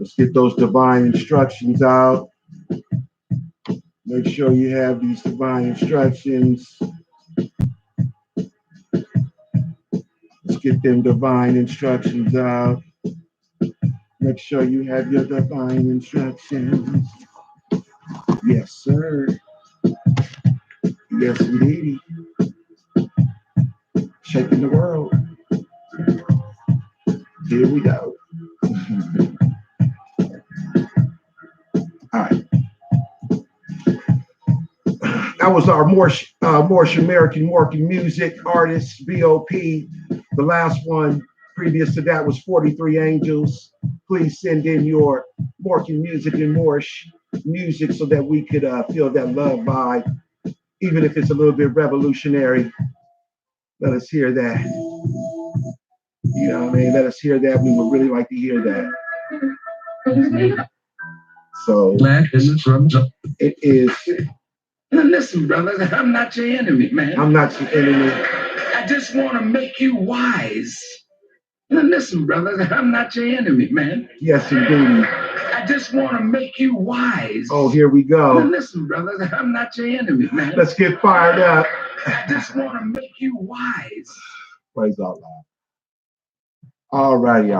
Let's get those divine instructions out. Make sure you have these divine instructions. Let's get them divine instructions out. Make sure you have your divine instructions. Yes, sir. Yes, indeed. Shaking the world. Here we go. All right. That was our Moorish American working music artist, BOP. The last one previous to that was 43 Angels. Please send in your working music and Moorish music so that we could feel that love vibe, even if it's a little bit revolutionary. Let us hear that. You know what I mean? Let us hear that. We would really like to hear that. So it is. Now listen, brothers, I'm not your enemy, man. I'm not your enemy. I just want to make you wise. Now listen, brothers, I'm not your enemy, man. Yes, indeed. I just want to make you wise. Oh, here we go. Now listen, brothers, I'm not your enemy, man. Let's get fired up. I just want to make you wise. Praise Allah. All righty.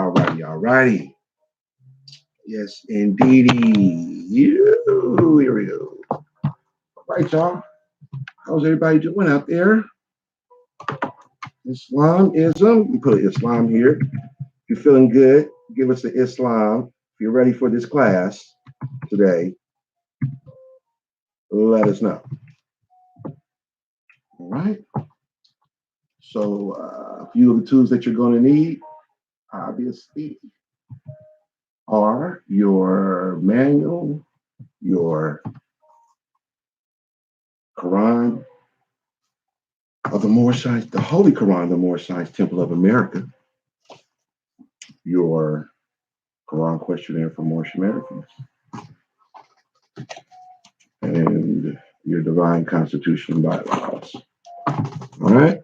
Yes, indeedy. Here we go. All right, y'all. How's everybody doing out there? Islamism. We put Islam here. If you're feeling good, give us the Islam. If you're ready for this class today, let us know. All right. So a few of the tools that you're going to need, obviously, are your manual, your Quran of the Moorish Science, the Holy Quran of the Moorish Science Temple of America, your Quran questionnaire for Moorish Americans, and your divine constitution bylaws. All right.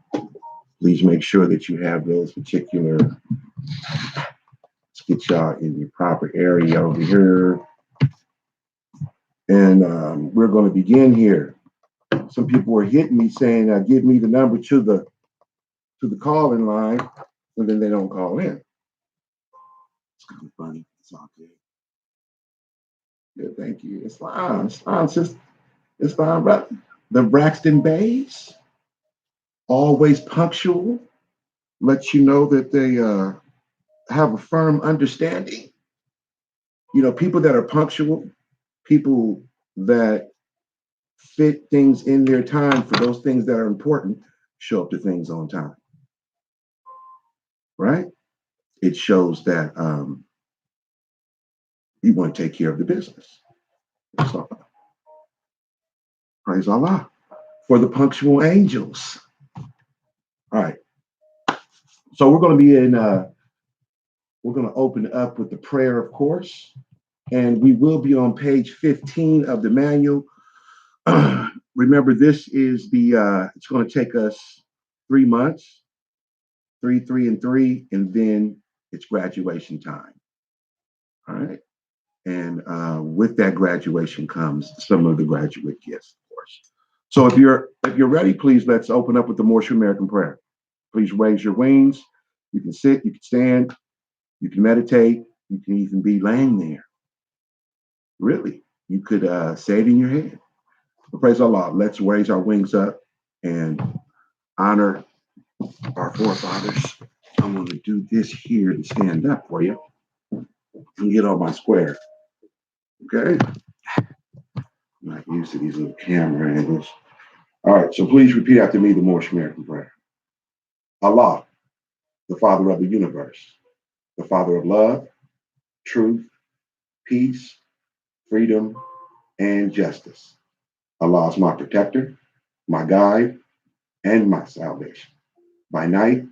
Please make sure that you have those particular. Let's get y'all in your proper area over here. And we're going to begin here. Some people were hitting me saying, give me the number to the call-in line, and then they don't call in. It's kind of funny. It's all good. Good, thank you. Islam, brother. The Braxton Bays, always punctual, lets you know that they have a firm understanding. You know, people that are punctual, people that fit things in their time for those things that are important, show up to things on time. Right? It shows that you want to take care of the business. That's all. Praise Allah for the punctual angels. All right. So we're going to be in, we're going to open up with the prayer, of course, and we will be on page 15 of the manual. Remember, this is it's going to take us 3 months, 3, and 3, and then it's graduation time. All right. And with that graduation comes some of the graduate gifts, of course. So if you're ready, please let's open up with the Moorish American prayer. Please raise your wings. You can sit, you can stand, you can meditate, you can even be laying there. Really, you could say it in your head. But praise Allah. Let's raise our wings up and honor our forefathers. I'm going to do this here to stand up for you and get on my square. Okay? I'm not used to these little camera angles. All right, so please repeat after me the Moorish American prayer. Allah, the Father of the universe, the Father of love, truth, peace, freedom, and justice. Allah is my protector, my guide, and my salvation, by night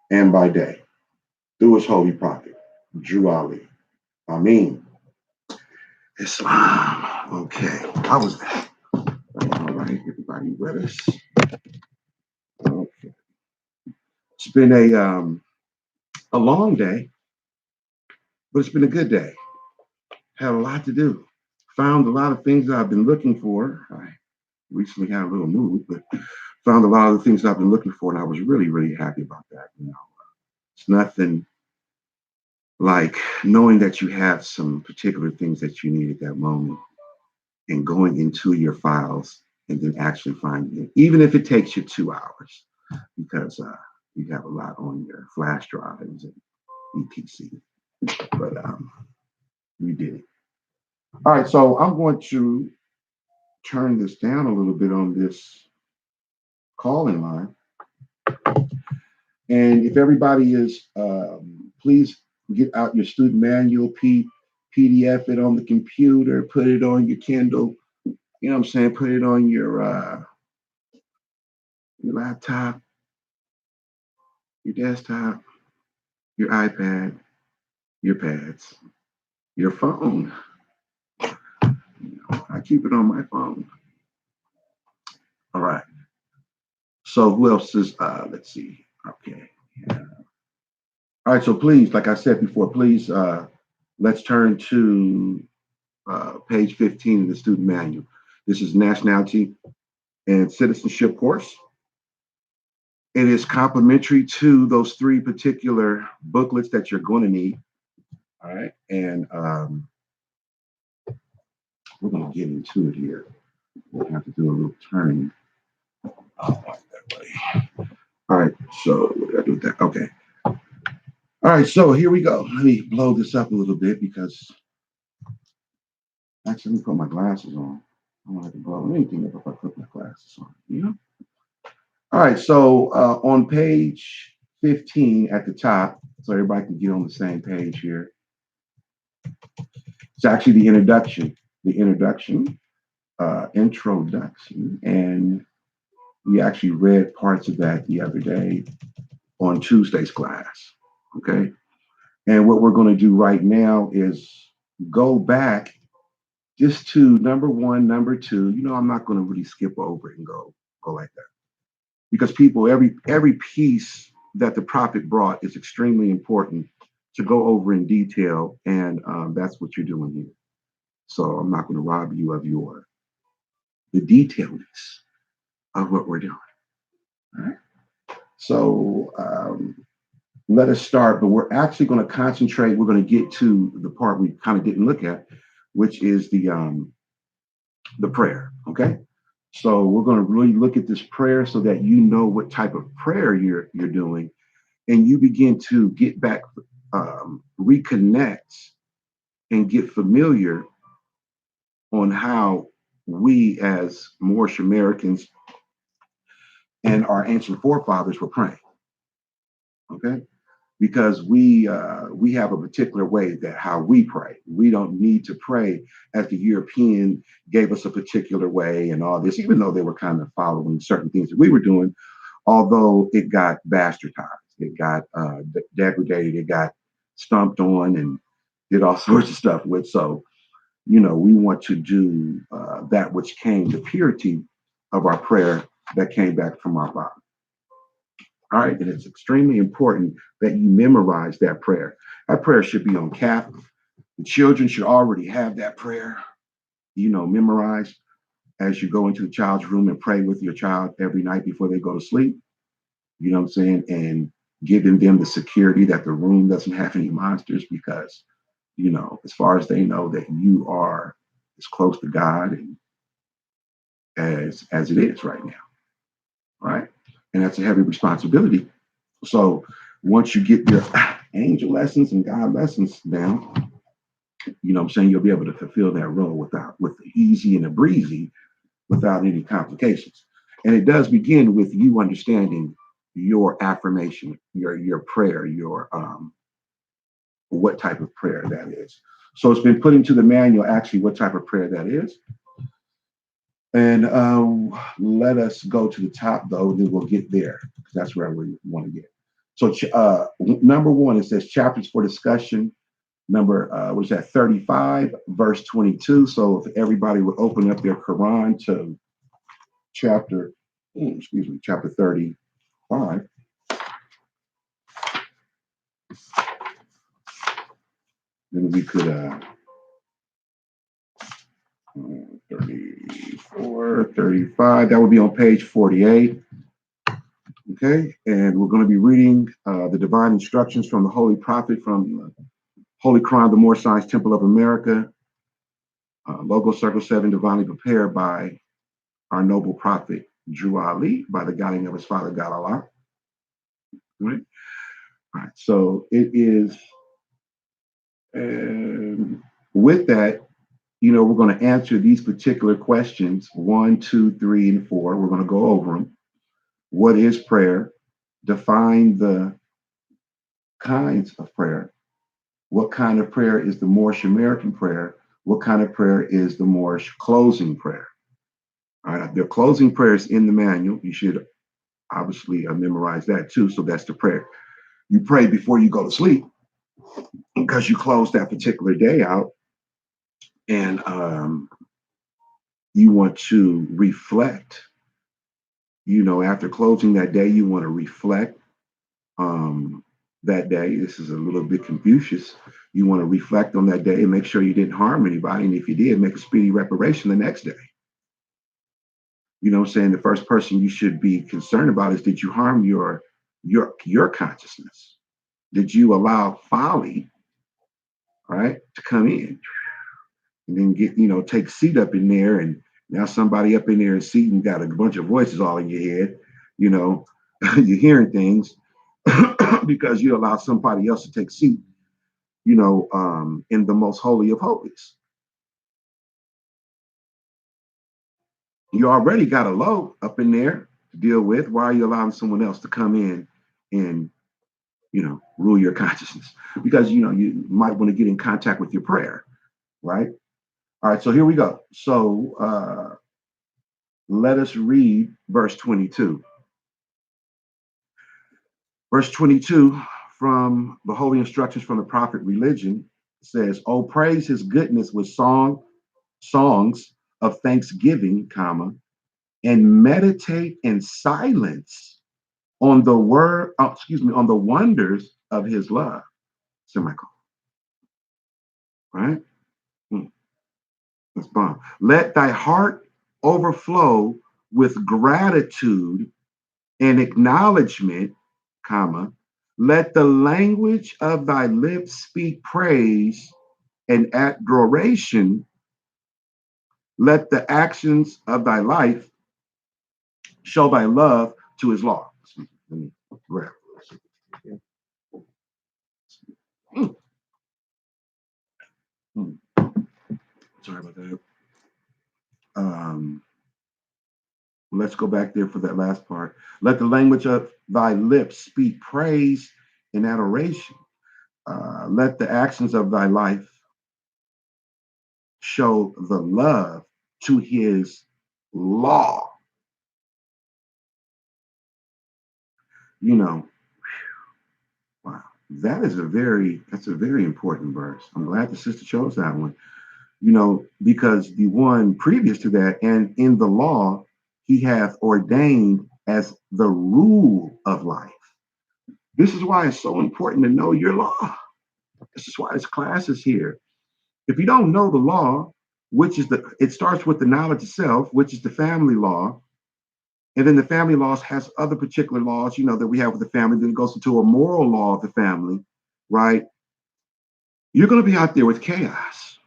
and by day, through his holy prophet, Drew Ali. Ameen. Islam. Okay, how was that? All right, everybody with us? Okay. It's been a long day, but it's been a good day. had a lot to do. Found a lot of things that I've been looking for. I recently had a little move, but found a lot of the things I've been looking for, and I was really, really happy about that. It's nothing like knowing that you have some particular things that you need at that moment and going into your files and then actually finding it, even if it takes you 2 hours, because you have a lot on your flash drives and etc. But we did it. All right, so I'm going to turn this down a little bit on this calling line. And if everybody is, please get out your student manual, PDF it on the computer, put it on your Kindle, you know what I'm saying? Put it on your laptop, your desktop, your iPad, your pads, your phone. I keep it on my phone. All right. So who else is, let's see. Okay. Yeah. All right. So please, like I said before, please, let's turn to page 15 of the student manual. This is Nationality and Citizenship course. It is complementary to those 3 particular booklets that you're going to need. All right. And we're going to get into it here. We'll have to do a little turning. That way. All right. So what did I do with that? Okay. All right. So here we go. Let me blow this up a little bit because actually, let me put my glasses on. I don't have to blow anything up if I put my glasses on, you know? All right, so on page 15 at the top, so everybody can get on the same page here. It's actually the introduction, and we actually read parts of that the other day on Tuesday's class, okay? And what we're going to do right now is go back just to number 1, number 2. I'm not going to really skip over it and go like that. Because people, every piece that the prophet brought is extremely important to go over in detail, and that's what you're doing here. So I'm not going to rob you of the detailedness of what we're doing. All right. So let us start, but we're actually going to concentrate. We're going to get to the part we kind of didn't look at, which is the prayer. Okay. So we're going to really look at this prayer so that you know what type of prayer you're doing, and you begin to get back, reconnect, and get familiar on how we as Moorish Americans and our ancient forefathers were praying. Okay, because we have a particular way that how we pray. We don't need to pray as the European gave us a particular way and all this, even though they were kind of following certain things that we were doing. Although it got bastardized, it got degraded, it got stomped on and did all sorts of stuff with. So, we want to do that which came, the purity of our prayer that came back from our Father. All right, and it's extremely important that you memorize that prayer. That prayer should be on cap. The children should already have that prayer, memorized as you go into the child's room and pray with your child every night before they go to sleep. You know what I'm saying? And giving them the security that the room doesn't have any monsters because, as far as they know that you are as close to God and as it is right now. Right. And that's a heavy responsibility. So once you get your angel lessons and God lessons down, what I'm saying, you'll be able to fulfill that role with the easy and the breezy without any complications. And it does begin with you understanding your affirmation, your prayer, your what type of prayer that is. So it's been put into the manual actually what type of prayer that is. And let us go to the top though, then we'll get there because that's where we want to get. So number 1, it says chapters for discussion. Number, 35, verse 22. So if everybody would open up their Quran to chapter 35. Then we could 435. That would be on page 48. Okay, and we're going to be reading the divine instructions from the Holy Prophet from Holy Quran, the Moorish Science Temple of America, Logo Circle 7, divinely prepared by our noble prophet, Drew Ali, by the guiding of his father, God Allah. Right? All right, so it is, with that, we're going to answer these particular questions 1, 2, 3, and 4. We're going to go over them. What is prayer? Define the kinds of prayer. What kind of prayer is the Moorish American prayer? What kind of prayer is the Moorish closing prayer? All right, the closing prayer is in the manual. You should obviously memorize that too. So that's the prayer you pray before you go to sleep, because you close that particular day out, and you want to reflect. After closing that day, you want to reflect that day. This is a little bit Confucius. You want to reflect on that day and make sure you didn't harm anybody. And if you did, make a speedy reparation the next day. You know what I'm saying? The first person you should be concerned about is, did you harm your consciousness? Did you allow folly, right, to come in and then take seat up in there, and now somebody up in there is seat and got a bunch of voices all in your head, you're hearing things because you allow somebody else to take seat, in the most holy of holies. You already got a low up in there to deal with. Why are you allowing someone else to come in and, rule your consciousness? Because, you might want to get in contact with your prayer, right? All right, so here we go. So let us read verse 22. Verse 22 from the Holy Instructions from the Prophet Religion says, "Oh, praise his goodness with songs of thanksgiving, comma, and meditate in silence on the on the wonders of his love." Semicolon. Right? That's bomb. "Let thy heart overflow with gratitude and acknowledgement, comma. Let the language of thy lips speak praise and adoration. Let the actions of thy life show thy love to his law." Let me grab this. Sorry about that. Let's go back there for that last part. "Let the language of thy lips speak praise and adoration. Let the actions of thy life show the love to his law." Wow, that's a very important verse. I'm glad the sister chose that one. Because the one previous to that, "and in the law he hath ordained as the rule of life." This is why it's so important to know your law. This is why this class is here. If you don't know the law, it starts with the knowledge of self, which is the family law. And then the family laws has other particular laws, that we have with the family. Then it goes into a moral law of the family, right? You're going to be out there with chaos.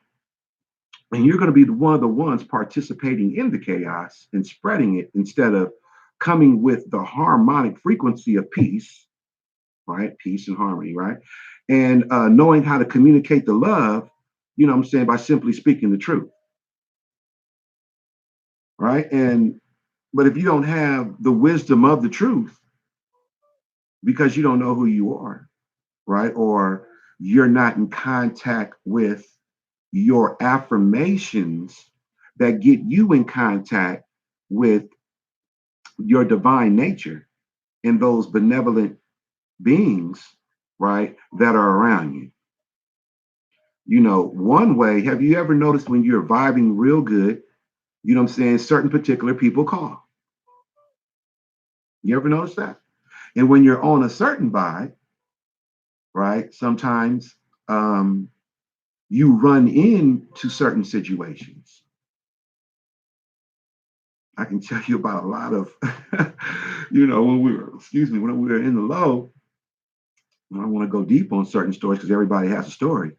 And you're going to be one of the ones participating in the chaos and spreading it, instead of coming with the harmonic frequency of peace, right? Peace and harmony, right? And knowing how to communicate the love, by simply speaking the truth, right? But if you don't have the wisdom of the truth, because you don't know who you are, right? Or you're not in contact with your affirmations that get you in contact with your divine nature and those benevolent beings, right, that are around you. One way, have you ever noticed when you're vibing real good, certain particular people call? You ever notice that? And when you're on a certain vibe, right, sometimes you run into certain situations. I can tell you about a lot of, when we were in the low. I don't want to go deep on certain stories because everybody has a story.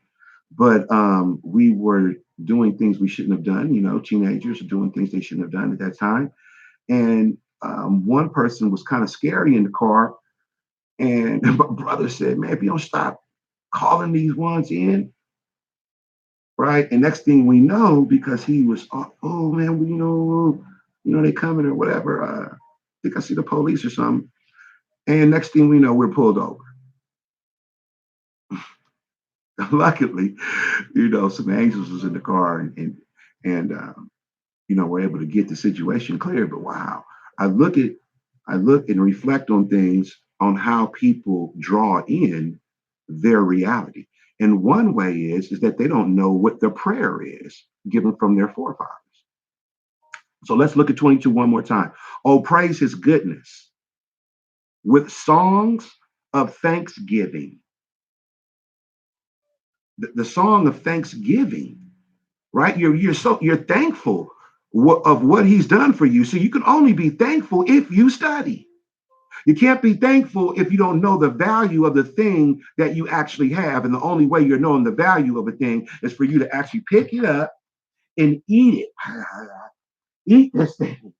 But we were doing things we shouldn't have done. Teenagers are doing things they shouldn't have done at that time. And one person was kind of scary in the car. And my brother said, "Man, if you don't stop calling these ones in, right?" And next thing we know, because he was, oh man, they coming or whatever. I think I see the police or something. And next thing we know, we're pulled over. Luckily, some angels was in the car and we're able to get the situation clear. But wow, I look at, I look and reflect on things on how people draw in their reality. And one way is that they don't know what the prayer is given from their forefathers. So let's look at 22 one more time. Oh, praise his goodness with songs of thanksgiving. The song of thanksgiving, right? You're thankful of what he's done for you. So you can only be thankful if you study. You can't be thankful if you don't know the value of the thing that you actually have. And the only way you're knowing the value of a thing is for you to actually pick it up and eat it. Eat this thing.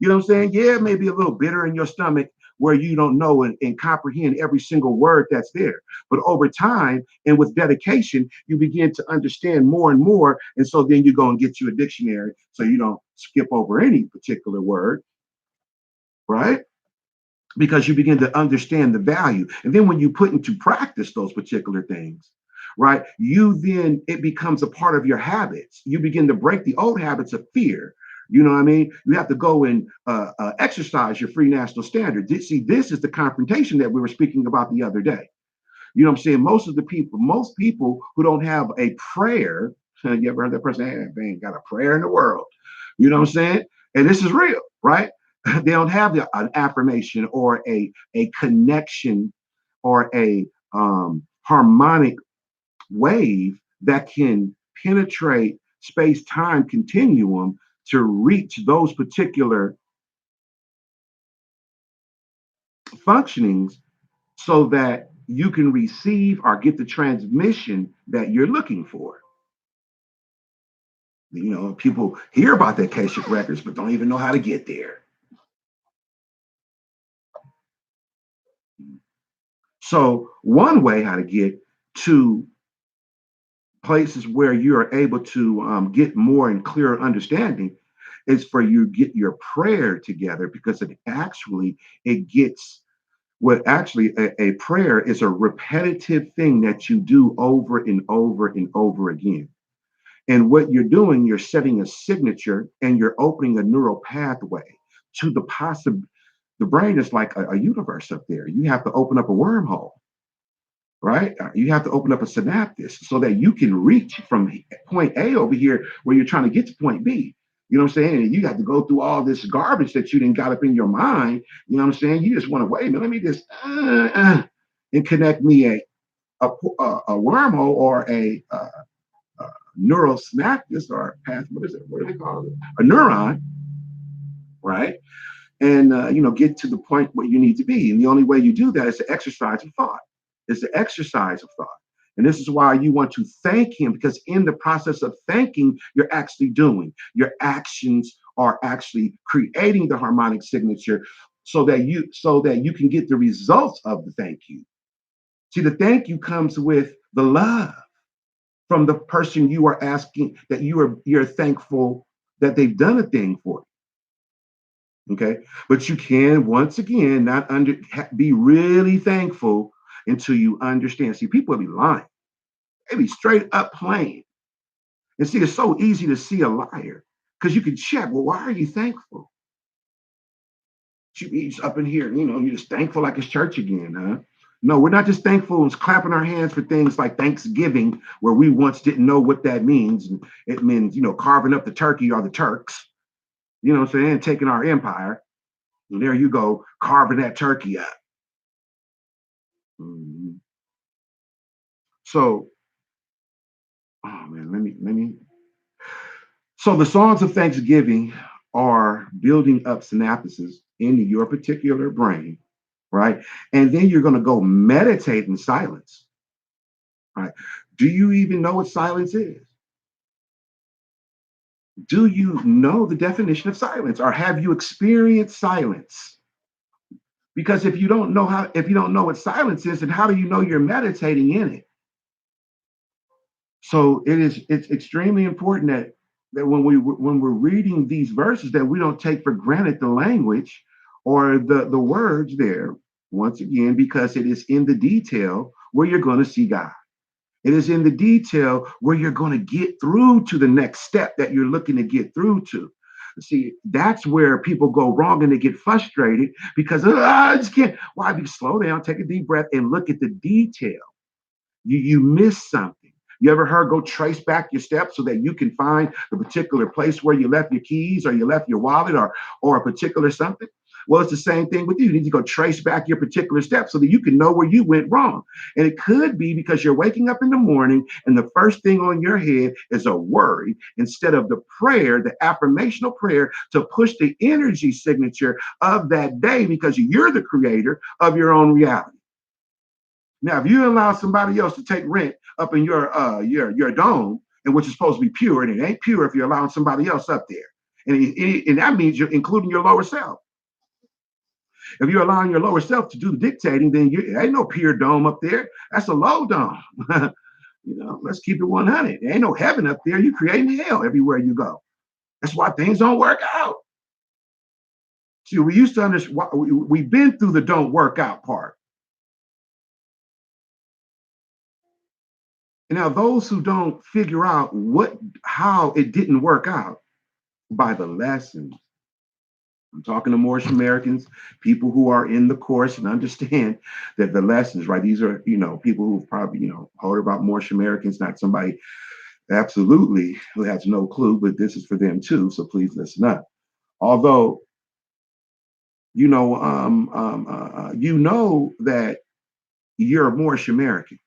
You know what I'm saying? Yeah, maybe a little bitter in your stomach where you don't know and comprehend every single word that's there. But over time and with dedication, you begin to understand more and more. And so then you go and get you a dictionary so you don't skip over any particular word, right? Because you begin to understand the value. And then when you put into practice those particular things, right, it becomes a part of your habits. You begin to break the old habits of fear. You know what I mean? You have to go and exercise your free national standard. See, this is the confrontation that we were speaking about the other day. You know what I'm saying? Most people who don't have a prayer, you ever heard that person, hey, they ain't got a prayer in the world. You know what I'm saying? And this is real, right? They don't have an affirmation or a connection or a harmonic wave that can penetrate space-time continuum to reach those particular functionings so that you can receive or get the transmission that you're looking for. People hear about the Akashic records, but don't even know how to get there. So one way how to get to places where you are able to get more and clearer understanding is for you to get your prayer together, because it gets what actually a prayer is a repetitive thing that you do over and over and over again. And what you're doing, you're setting a signature and you're opening a neural pathway to the possible. The brain is like a universe up there. You have to open up a wormhole, right? You have to open up a synapse so that you can reach from point A over here where you're trying to get to point B. You know what I'm saying? And you have to go through all this garbage that you didn't got up in your mind. You know what I'm saying? You just want to wait a minute. Let me just and connect me a wormhole or a neural synapse or path. What is it? What do they call it? A neuron, right? And get to the point where you need to be. And the only way you do that is to exercise of thought. It's the exercise of thought. And this is why you want to thank him, because in the process of thanking, you're actually doing. Your actions are actually creating the harmonic signature so that you can get the results of the thank you. See, the thank you comes with the love from the person you are asking, that you're thankful that they've done a thing for you. Okay, but you can once again not be really thankful until you understand. See, people be lying; they be straight up playing. And see, it's so easy to see a liar because you can check. Well, why are you thankful? She's up in here, you're just thankful like it's church again, huh? No, we're not just thankful and clapping our hands for things like Thanksgiving, where we once didn't know what that means. And it means, carving up the turkey or the Turks, you know what I'm saying, taking our empire. And there you go, carving that turkey up. Mhm. So, oh man, let me. So the songs of Thanksgiving are building up synapses in your particular brain, right? And then you're going to go meditate in silence, right? Do you even know what silence is? Do you know the definition of silence, or have you experienced silence? Because if you don't know what silence is, then how do you know you're meditating in it? So it's extremely important that when we're reading these verses, that we don't take for granted the language or the words there, once again, because it is in the detail where you're going to see God. It is in the detail where you're going to get through to the next step that you're looking to get through to. See, that's where people go wrong and they get frustrated because I just can't. Why? Because slow down, take a deep breath, and look at the detail. You miss something. You ever heard go trace back your steps so that you can find the particular place where you left your keys or you left your wallet or a particular something? Well, it's the same thing with you. You need to go trace back your particular steps so that you can know where you went wrong. And it could be because you're waking up in the morning and the first thing on your head is a worry instead of the prayer, the affirmational prayer to push the energy signature of that day because you're the creator of your own reality. Now, if you allow somebody else to take rent up in your dome, and which is supposed to be pure, and it ain't pure if you're allowing somebody else up there, and that means you're including your lower self. If you're allowing your lower self to do the dictating, then there ain't no pure dome up there. That's a low dome. Let's keep it 100. There ain't no heaven up there. You're creating hell everywhere you go. That's why things don't work out. See, we used to understand. We've been through the don't work out part. And now those who don't figure out how it didn't work out by the lessons. I'm talking to Moorish Americans, people who are in the course and understand that the lessons, right? These are, people who've probably, heard about Moorish Americans, not somebody absolutely who has no clue, but this is for them too. So please listen up. Although, you know that you're a Moorish American,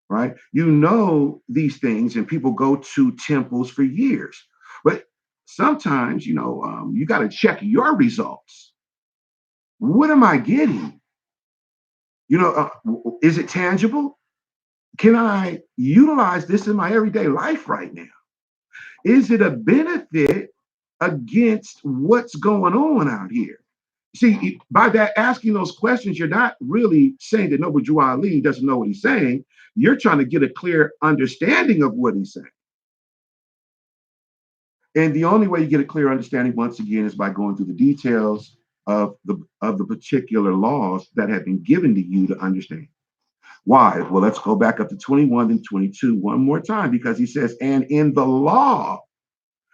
right? You know these things, and people go to temples for years. But sometimes, you got to check your results. What am I getting? Is it tangible? Can I utilize this in my everyday life right now? Is it a benefit against what's going on out here? See, by that asking those questions, you're not really saying that Noble Drew Ali doesn't know what he's saying. You're trying to get a clear understanding of what he's saying. And the only way you get a clear understanding, once again, is by going through the details of the particular laws that have been given to you to understand. Why? Well, let's go back up to 21 and 22 one more time, because he says, and in the law.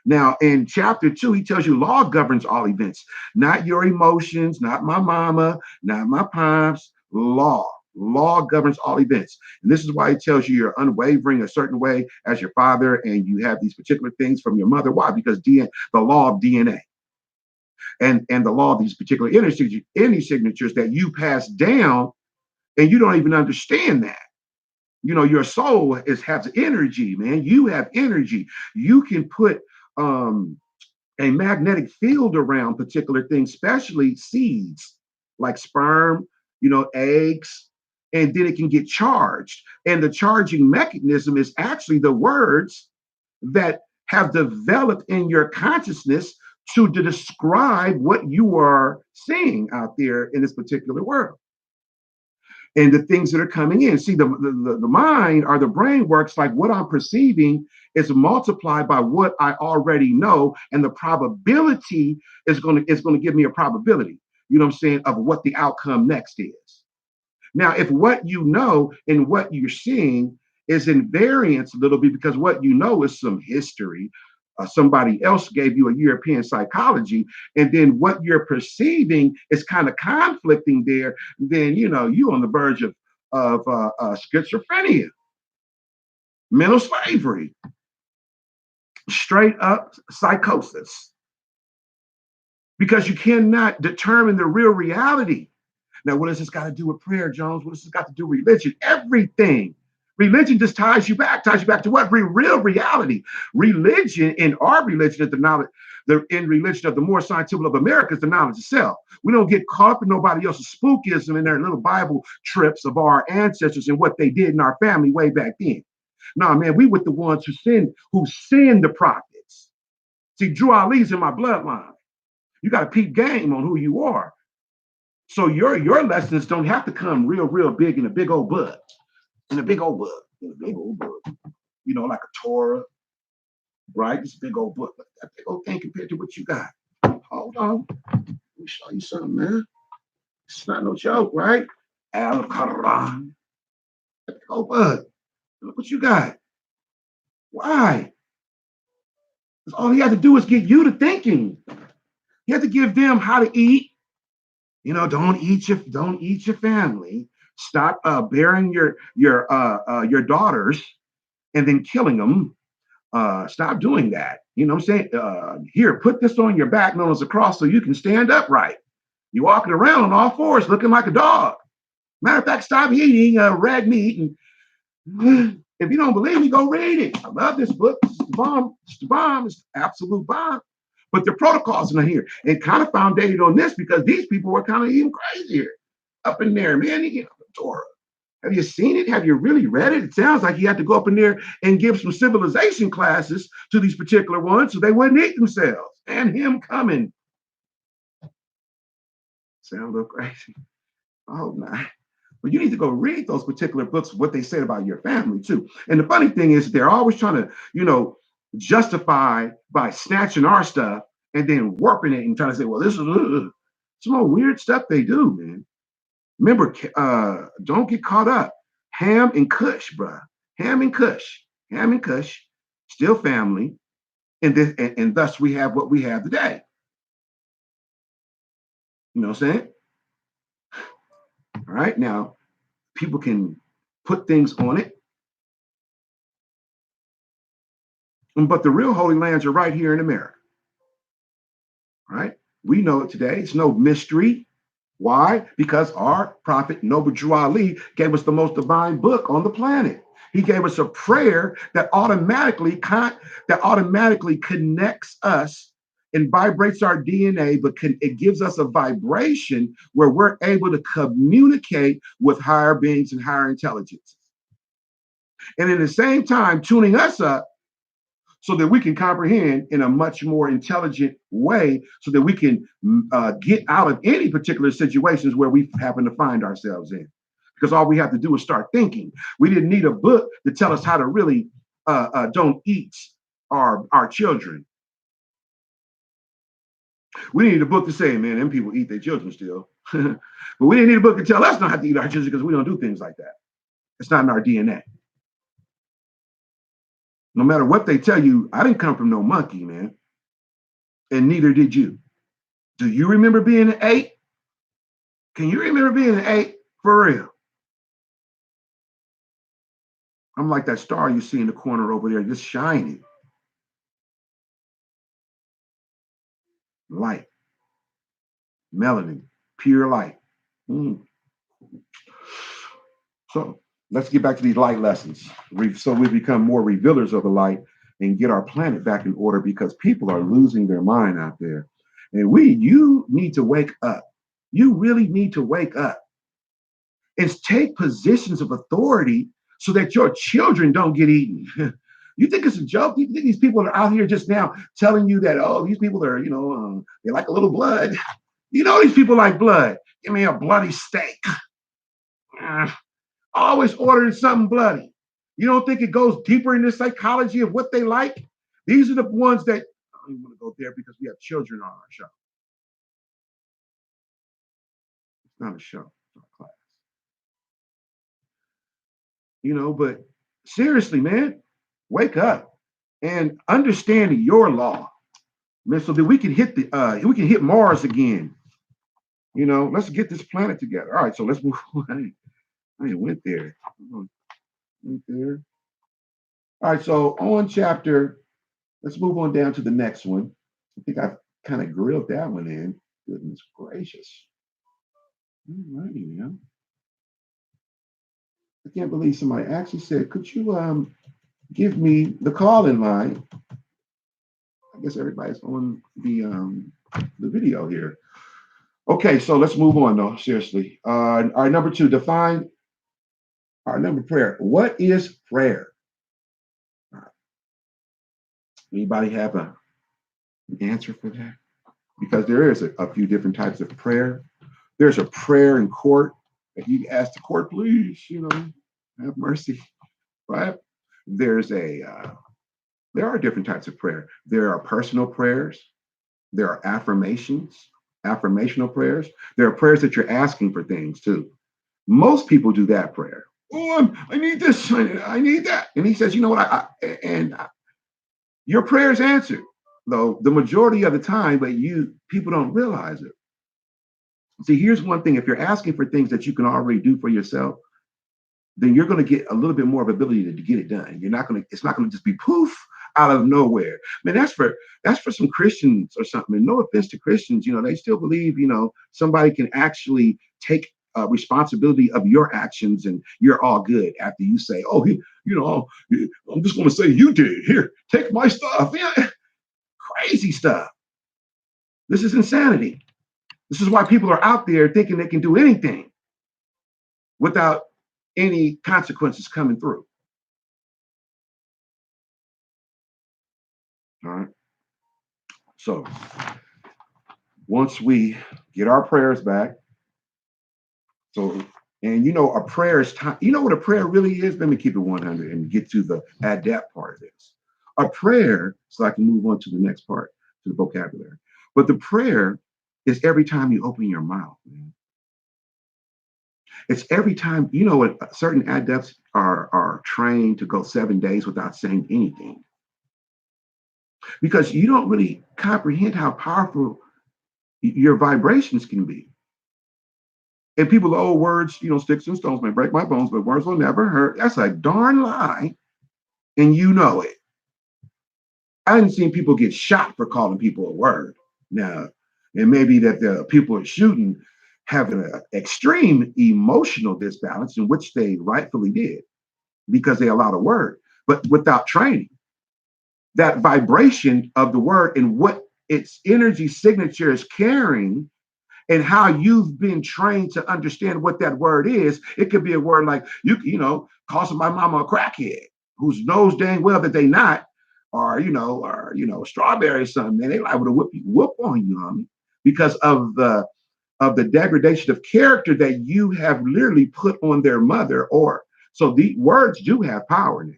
Now, in chapter 2, he tells you law governs all events, not your emotions, not my mama, not my pops. Law governs all events. And this is why he tells you you're unwavering a certain way as your father, and you have these particular things from your mother. Why? Because the law of DNA and the law of these particular any signatures that you pass down, and you don't even understand that. Your soul has energy, man. You have energy. You can put a magnetic field around particular things, especially seeds like sperm, eggs, and then it can get charged. And the charging mechanism is actually the words that have developed in your consciousness to describe what you are seeing out there in this particular world. And the things that are coming in. See, the mind or the brain works like what I'm perceiving is multiplied by what I already know, and the probability is going to give me a probability, what I'm saying, of what the outcome next is. Now, if what you know and what you're seeing is in variance a little bit, because what you know is some history, somebody else gave you a European psychology, and then what you're perceiving is kind of conflicting there, then you on the verge of schizophrenia, mental slavery, straight up psychosis, because you cannot determine the real reality. Now, what does this got to do with prayer, Jones? What does this got to do with religion? Everything. Religion just ties you back to what? Real reality. Religion, in our religion, is the knowledge. the end religion of the Moorish scientific of America is the knowledge itself. We don't get caught up in nobody else's spookism and their little Bible trips of our ancestors and what they did in our family way back then. Nah, man, we with the ones who sinned the prophets. See, Drew Ali's in my bloodline. You got to peep game on who you are. So your lessons don't have to come real big in a big old book. In a big old book. In a big old book. You know, like a Torah, right? This big old book. That big old thing compared to what you got. Hold on. Let me show you something, man. It's not no joke, right? Al Quran. That big old book. Look what you got. Why? Because all he had to do is get you to thinking. He had to give them how to eat. You know, don't eat your family. Stop bearing your daughters and then killing them. Stop doing that. You know what I'm saying? Here, put this on your back, known as a cross, so you can stand upright. You're walking around on all fours looking like a dog. Matter of fact, stop eating red meat. And if you don't believe me, go read it. I love this book. It's the bomb. It's the bomb. It's the absolute bomb. But the protocols in here, it kind of foundated on this because these people were kind of even crazier up in there, man. You know, the Torah. Have you seen it? Have you really read it? It sounds like you had to go up in there and give some civilization classes to these particular ones so they wouldn't eat themselves. And him coming. Sound a little crazy. I hope not. But you need to go read those particular books, what they said about your family too. And the funny thing is they're always trying to, you know, justify by snatching our stuff and then warping it and trying to say, well, this is some more weird stuff they do, man. Remember, don't get caught up. Ham and Kush, bruh. Ham and Kush, still family. And thus we have what we have today. You know what I'm saying? All right, now people can put things on it. But the real Holy Lands are right here in America. All right? We know it today. It's no mystery. Why? Because our prophet, Noble Drew Ali, gave us the most divine book on the planet. He gave us a prayer that automatically connects us and vibrates our DNA, but it gives us a vibration where we're able to communicate with higher beings and higher intelligence. And at the same time, tuning us up so that we can comprehend in a much more intelligent way so that we can get out of any particular situations where we happen to find ourselves in. Because all we have to do is start thinking. We didn't need a book to tell us how to really don't eat our children. We need a book to say, man, them people eat their children still. But we didn't need a book to tell us not to eat our children because we don't do things like that. It's not in our DNA. No matter what they tell you, I didn't come from no monkey, man. And neither did you. Do you remember being an 8? Can you remember being an 8? For real. I'm like that star you see in the corner over there, just shining. Light. Melanin. Pure light. So let's get back to these light lessons. So we become more revealers of the light and get our planet back in order because people are losing their mind out there. And you need to wake up. You really need to wake up and take positions of authority so that your children don't get eaten. You think it's a joke? You think these people are out here just now telling you that, oh, these people are, they like a little blood. You know, these people like blood. Give me a bloody steak. Always ordering something bloody. You don't think it goes deeper in the psychology of what they like? These are the ones that, I don't even want to go there because we have children on our show. It's not a show, it's not a class. But seriously, man, wake up and understand your law, man, so that we can hit Mars again. Let's get this planet together. All right, so let's move on. I ain't went there. Went there. All right, so on chapter, let's move on down to the next one. I think I've kind of grilled that one in. Goodness gracious. All righty, man. I can't believe somebody actually said, could you give me the call in line? I guess everybody's on the video here. Okay, so let's move on though. Seriously. Our number two, define our number prayer. What is prayer? Anybody have an answer for that? Because there is a few different types of prayer. There's a prayer in court that you ask the court, please, have mercy, right? There's there are different types of prayer. There are personal prayers. There are affirmational prayers. There are prayers that you're asking for things too. Most people do that prayer. Oh, I need this. I need that. And he says, you know what? Your prayer is answered, though the majority of the time, but people don't realize it. See, here's one thing: if you're asking for things that you can already do for yourself, then you're going to get a little bit more of ability to get it done. It's not going to just be poof out of nowhere. Man, that's for some Christians or something. And no offense to Christians, they still believe, somebody can actually take responsibility of your actions and you're all good after you say, oh, I'm just going to say you did. Here, take my stuff. Yeah. Crazy stuff. This is insanity. This is why people are out there thinking they can do anything without any consequences coming through. All right. So once we get our prayers back, and a prayer is time. You know what a prayer really is? Let me keep it 100 and get to the adept part of this. A prayer, so I can move on to the next part, to the vocabulary. But the prayer is every time you open your mouth, man. It's every time, what certain adepts are trained to go 7 days without saying anything. Because you don't really comprehend how powerful your vibrations can be. And people, oh, words, sticks and stones may break my bones, but words will never hurt. That's a darn lie. And you know it. I haven't seen people get shot for calling people a word. Now, it may be that the people are shooting have an extreme emotional disbalance, in which they rightfully did because they allowed a word, but without training. That vibration of the word and what its energy signature is carrying and how you've been trained to understand what that word is. It could be a word like, calling my mama a crackhead, who's knows dang well that they not, or strawberry or something, man, they liable to whoop on you, homie, because of the degradation of character that you have literally put on their mother. So the words do have power now.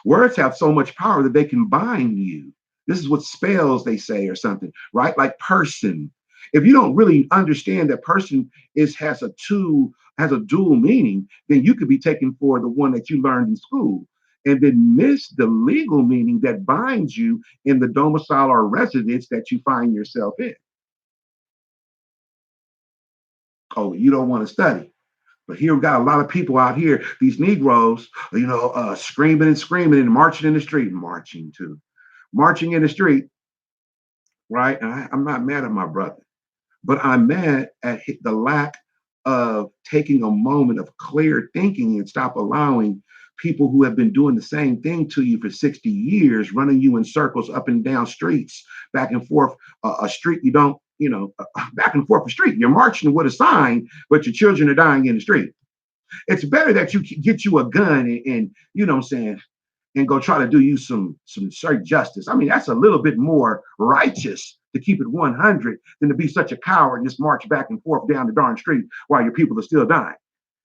Words have so much power that they can bind you. This is what spells they say or something, right? Like person. If you don't really understand that person has a dual meaning, then you could be taken for the one that you learned in school and then miss the legal meaning that binds you in the domicile or residence that you find yourself in. Oh, you don't want to study. But here we got a lot of people out here, these Negroes, screaming and marching in the street, marching in the street, right? And I'm not mad at my brother, but I'm mad at the lack of taking a moment of clear thinking and stop allowing people who have been doing the same thing to you for 60 years, running you in circles up and down streets, back and forth, a street you don't, back and forth a street. You're marching with a sign, but your children are dying in the street. It's better that you get you a gun and you know what I'm saying, and go try to do you some straight justice. I mean, that's a little bit more righteous to keep it 100 than to be such a coward and just march back and forth down the darn street while your people are still dying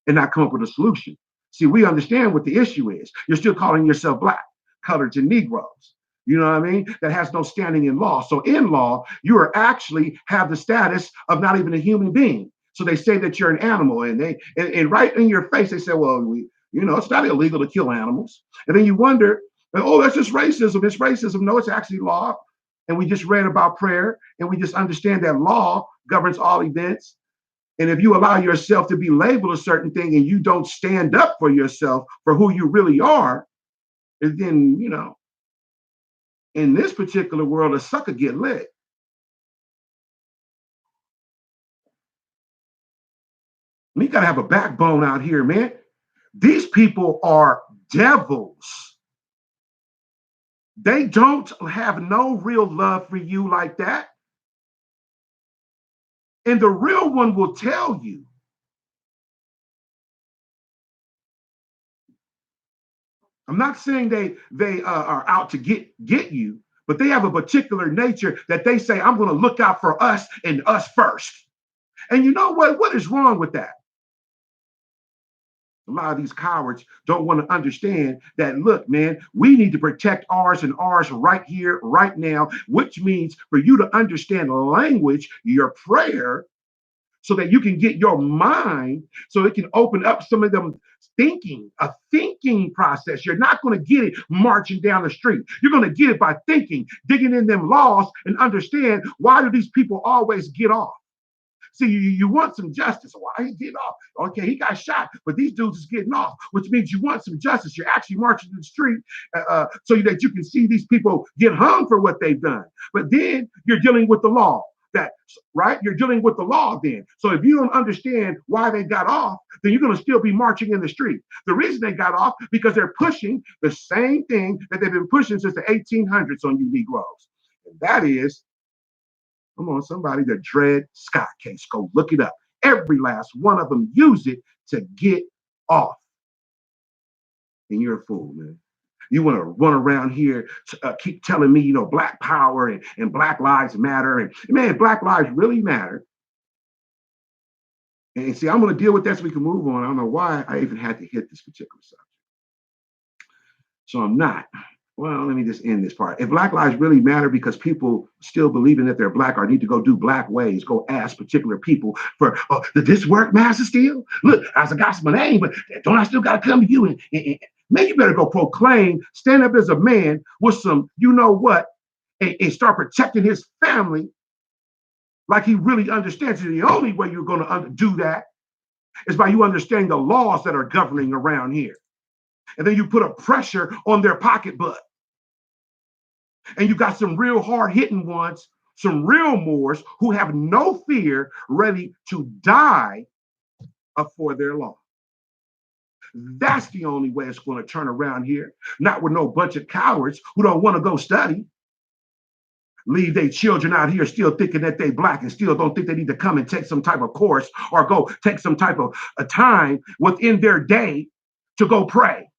and not come up with a solution. See, we understand what the issue is. You're still calling yourself black, coloreds, and Negroes. You know what I mean? That has no standing in law. So in law, you are actually have the status of not even a human being. So they say that you're an animal, and and right in your face they say, well, it's not illegal to kill animals. And then you wonder, oh, that's just racism. It's racism. No, it's actually law. And we just read about prayer, and we just understand that law governs all events. And if you allow yourself to be labeled a certain thing and you don't stand up for yourself for who you really are, then, in this particular world, a sucker get lit. We got to have a backbone out here, man. These people are devils. They don't have no real love for you like that. And the real one will tell you. I'm not saying they are out to get you, but they have a particular nature that they say, I'm going to look out for us and us first. And you know what? What is wrong with that? A lot of these cowards don't want to understand that, look, man, we need to protect ours and ours right here, right now, which means for you to understand language, your prayer, so that you can get your mind, so it can open up some of them a thinking process. You're not going to get it marching down the street. You're going to get it by thinking, digging in them laws and understand, why do these people always get off? See, you want some justice. Why he getting off? Okay, he got shot, but these dudes is getting off, which means you want some justice. You're actually marching to the street so that you can see these people get hung for what they've done. But then you're dealing with the law. That right? You're dealing with the law then. So if you don't understand why they got off, then you're going to still be marching in the street. The reason they got off because they're pushing the same thing that they've been pushing since the 1800s on you Negroes, and that is, come on, somebody, the Dred Scott case. Go look it up. Every last one of them use it to get off. And you're a fool, man. You want to run around here, keep telling me, Black power and Black lives matter. And man, Black lives really matter. And see, I'm going to deal with that so we can move on. I don't know why I even had to hit this particular subject. So I'm not. Well, let me just end this part. If Black lives really matter because people still believing that they're Black or need to go do Black ways, go ask particular people for, did this work, Master Steel? Look, I got my name, but don't I still got to come to you? And man, you better go proclaim, stand up as a man with some, you know what, and start protecting his family like he really understands it. The only way you're going to do that is by you understanding the laws that are governing around here. And then you put a pressure on their pocketbook. And you got some real hard-hitting ones, some real Moors who have no fear, ready to die for their law. That's the only way it's going to turn around here. Not with no bunch of cowards who don't want to go study. Leave their children out here still thinking that they Black and still don't think they need to come and take some type of course or go take some type of a time within their day to go pray.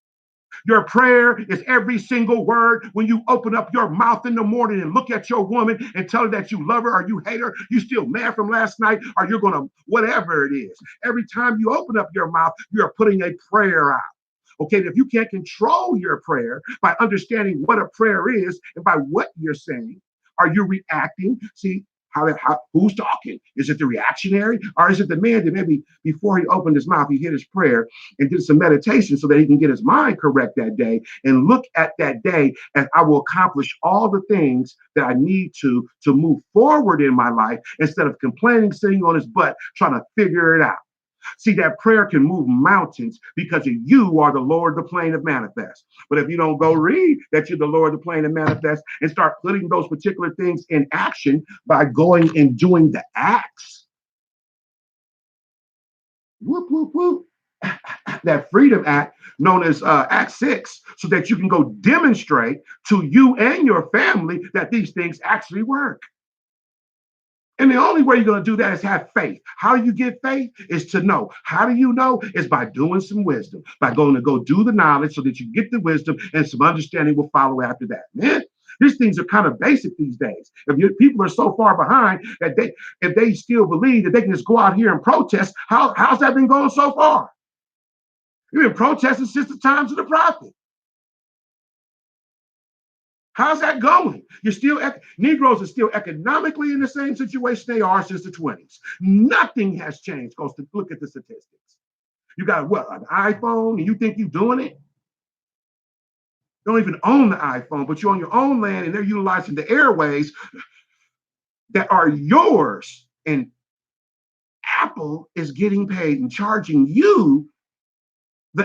Your prayer is every single word. When you open up your mouth in the morning and look at your woman and tell her that you love her or you hate her, you still mad from last night, or you're going to, whatever it is. Every time you open up your mouth, you're putting a prayer out. Okay, if you can't control your prayer by understanding what a prayer is and by what you're saying, are you reacting? See, who's talking? Is it the reactionary, or is it the man that maybe before he opened his mouth, he hit his prayer and did some meditation so that he can get his mind correct that day and look at that day as I will accomplish all the things that I need to move forward in my life instead of complaining, sitting on his butt, trying to figure it out. See, that prayer can move mountains because you are the Lord, the plane of manifest. But if you don't go read that you're the Lord, the plane of manifest, and start putting those particular things in action by going and doing the acts, whoop, whoop, whoop, that Freedom Act known as Act 6, so that you can go demonstrate to you and your family that these things actually work. And the only way you're going to do that is have faith. How do you get faith? Is to know. How do you know? Is by doing some wisdom, by going to go do the knowledge so that you get the wisdom and some understanding will follow after that. Man, these things are kind of basic these days. People are so far behind that if they still believe that they can just go out here and protest, how's that been going so far? You've been protesting since the times of the prophet. How's that going? Negroes are still economically in the same situation they are since the 20s. Nothing has changed. Go look at the statistics. You got what, an iPhone, and you think you're doing it? You don't even own the iPhone, but you're on your own land and they're utilizing the airways that are yours. And Apple is getting paid and charging you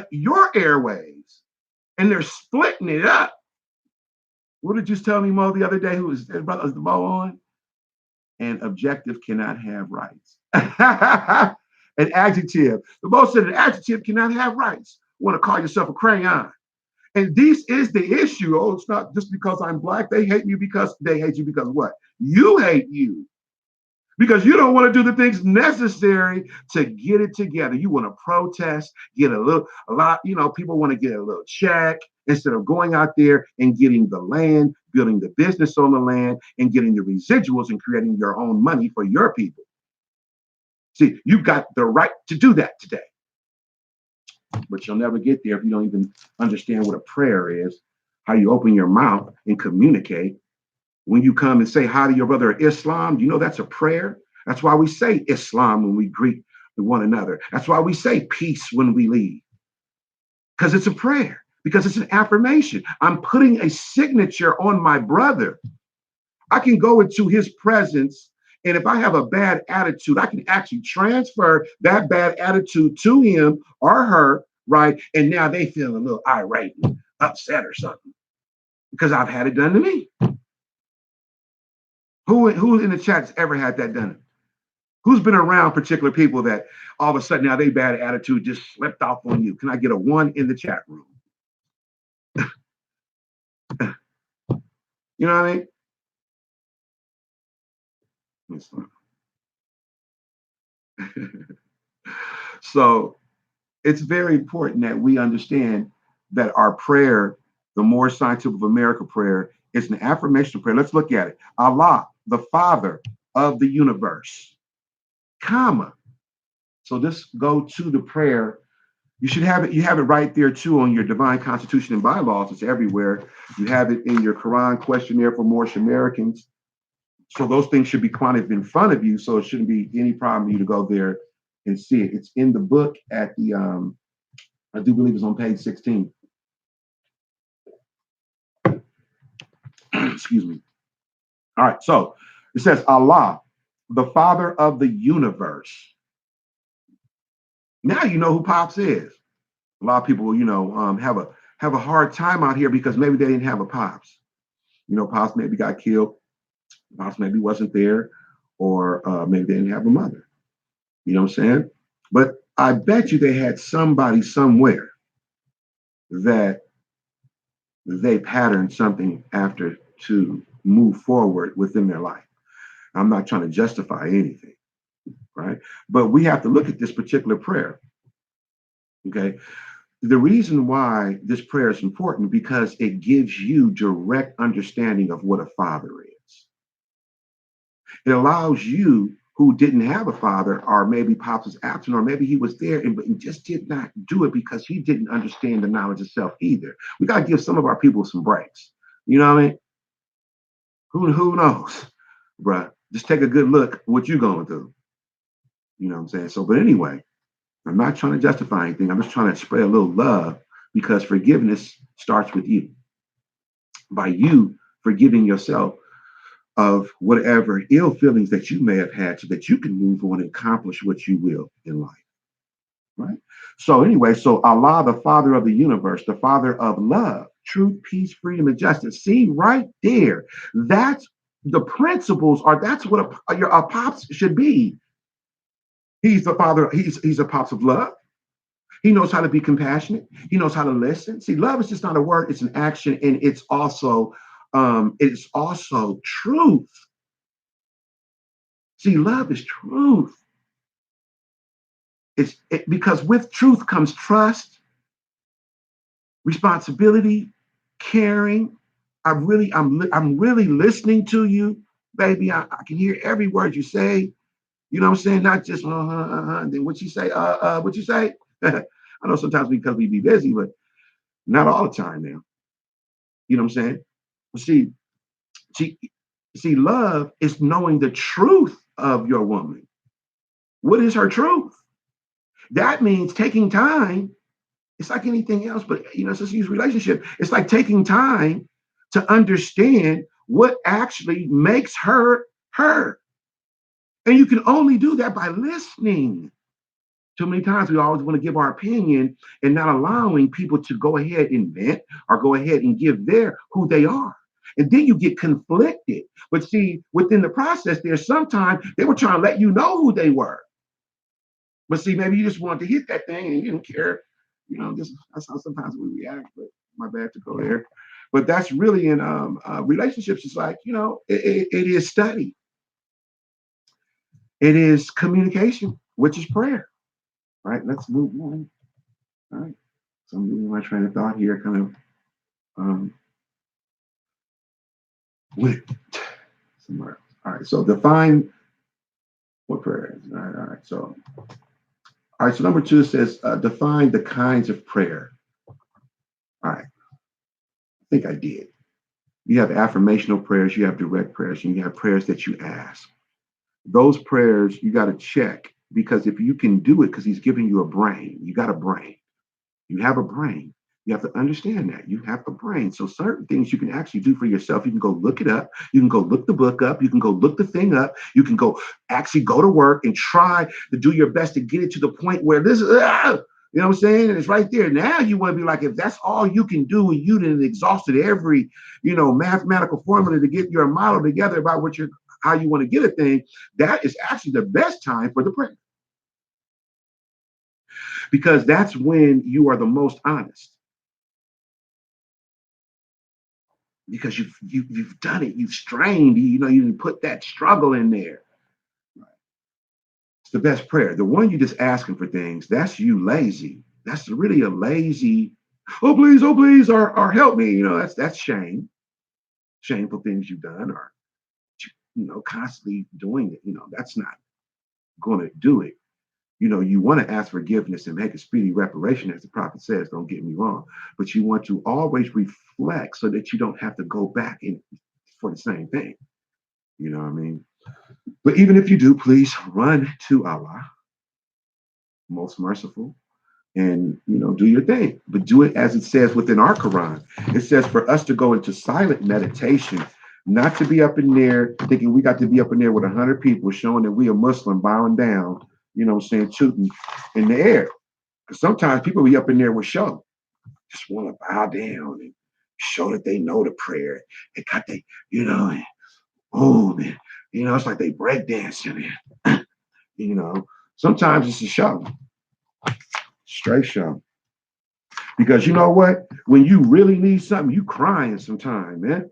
your airways. And they're splitting it up. What did you tell me, Mo, the other day? Who was the Mo on? An objective cannot have rights. An adjective. The Mo said an adjective cannot have rights. You want to call yourself a crayon. And this is the issue. Oh, it's not just because I'm black. They hate you because they hate you because what? You hate you because you don't want to do the things necessary to get it together. You want to protest, get a lot, people want to get a little check instead of going out there and getting the land, building the business on the land, and getting the residuals and creating your own money for your people. See, you got the right to do that today. But you'll never get there if you don't even understand what a prayer is, how you open your mouth and communicate. When you come and say hi to your brother Islam, you know that's a prayer. That's why we say Islam when we greet one another. That's why we say peace when we leave. Because it's a prayer, because it's an affirmation. I'm putting a signature on my brother. I can go into his presence, and if I have a bad attitude, I can actually transfer that bad attitude to him or her, right? And now they feel a little irate and upset or something because I've had it done to me. Who in the chat has ever had that done? Who's been around particular people that all of a sudden now they bad attitude just slipped off on you? Can I get a 1 in the chat room? You know what I mean? So it's very important that we understand that our prayer, the Moorish Scientific of America prayer, is an affirmation prayer. Let's look at it. Allah, the Father of the universe, comma. So this go to the prayer. You should have it. You have it right there too on your divine constitution and bylaws. It's everywhere. You have it in your Quran questionnaire for Moorish Americans. So those things should be quantified in front of you. So it shouldn't be any problem for you to go there and see it. It's in the book at the I do believe it's on page 16. Excuse me. All right. So it says Allah, the Father of the universe. Now you know who Pops is. A lot of people, have a hard time out here because maybe they didn't have a Pops. Pops maybe got killed. Pops maybe wasn't there, or maybe they didn't have a mother. You know what I'm saying? But I bet you they had somebody somewhere that they patterned something after to move forward within their life. I'm not trying to justify anything, right? But we have to look at this particular prayer. Okay. The reason why this prayer is important because it gives you direct understanding of what a father is. It allows you who didn't have a father, or maybe Pops was absent, or maybe he was there and just did not do it because he didn't understand the knowledge of self either. We got to give some of our people some breaks. You know what I mean? Who knows, bruh? Just take a good look at what you're going through. You know what I'm saying? So, but anyway, I'm not trying to justify anything. I'm just trying to spread a little love because forgiveness starts with you. By you forgiving yourself of whatever ill feelings that you may have had so that you can move on and accomplish what you will in life. Right? So anyway, so Allah, the Father of the universe, the Father of love, truth, peace, freedom, and justice. See right there. That's the principles, or that's what your Pops should be. He's the Father, he's a Pops of love. He knows how to be compassionate. He knows how to listen. See, love is just not a word, it's an action, and it's also truth. See, love is truth. Because with truth comes trust, responsibility, caring. I'm really listening to you, baby. I can hear every word you say. You know what I'm saying? Not just then what you say, what you say. I know sometimes because we be busy, but not all the time now. You know what I'm saying? See, love is knowing the truth of your woman. What is her truth? That means taking time. It's like anything else, but it's just use relationship. It's like taking time to understand what actually makes her her. And you can only do that by listening. Too many times we always want to give our opinion and not allowing people to go ahead and vent or go ahead and give their who they are. And then you get conflicted. But see, within the process, there's sometimes they were trying to let you know who they were. But see, maybe you just wanted to hit that thing and you didn't care. That's how sometimes we react. But My bad to go there. But that's really in relationships. It's like, it is study. It is communication, which is prayer. All right, let's move on. All right. So I'm moving my train of thought here, kind of with somewhere else. All right, so define what prayer is. All right. So number 2 says define the kinds of prayer. All right, I think I did. You have affirmational prayers, you have direct prayers, and you have prayers that you ask. Those prayers you got to check, because if you can do it, because he's giving you a brain, you got a brain. You have a brain. You have to understand that you have a brain. So certain things you can actually do for yourself. You can go look it up. You can go look the book up. You can go look the thing up. You can go actually go to work and try to do your best to get it to the point where this is, you know what I'm saying? And it's right there. Now you want to be like, if that's all you can do and you didn't exhausted every, mathematical formula to get your model together about how you want to get a thing, that is actually the best time for the prayer. Because that's when you are the most honest. Because you've done it, you've strained, you didn't put that struggle in there. It's the best prayer. The one you just asking for things, that's you lazy. That's really a lazy, oh please, or help me. That's shame. Shameful things you've done, or constantly doing it. That's not going to do it. You want to ask forgiveness and make a speedy reparation, as the prophet says, don't get me wrong, but you want to always reflect so that you don't have to go back in for the same thing. You know what I mean? But even if you do, please run to Allah, most merciful, and do your thing. But do it as it says within our Quran. It says for us to go into silent meditation, not to be up in there thinking we got to be up in there with 100 people showing that we are Muslim, bowing down, tooting in the air. Because sometimes people be up in there with show, just want to bow down and show that they know the prayer. They got and boom, and it's like they break dancing. Sometimes it's a show, straight show. Because you know what? When you really need something, you crying sometimes, man.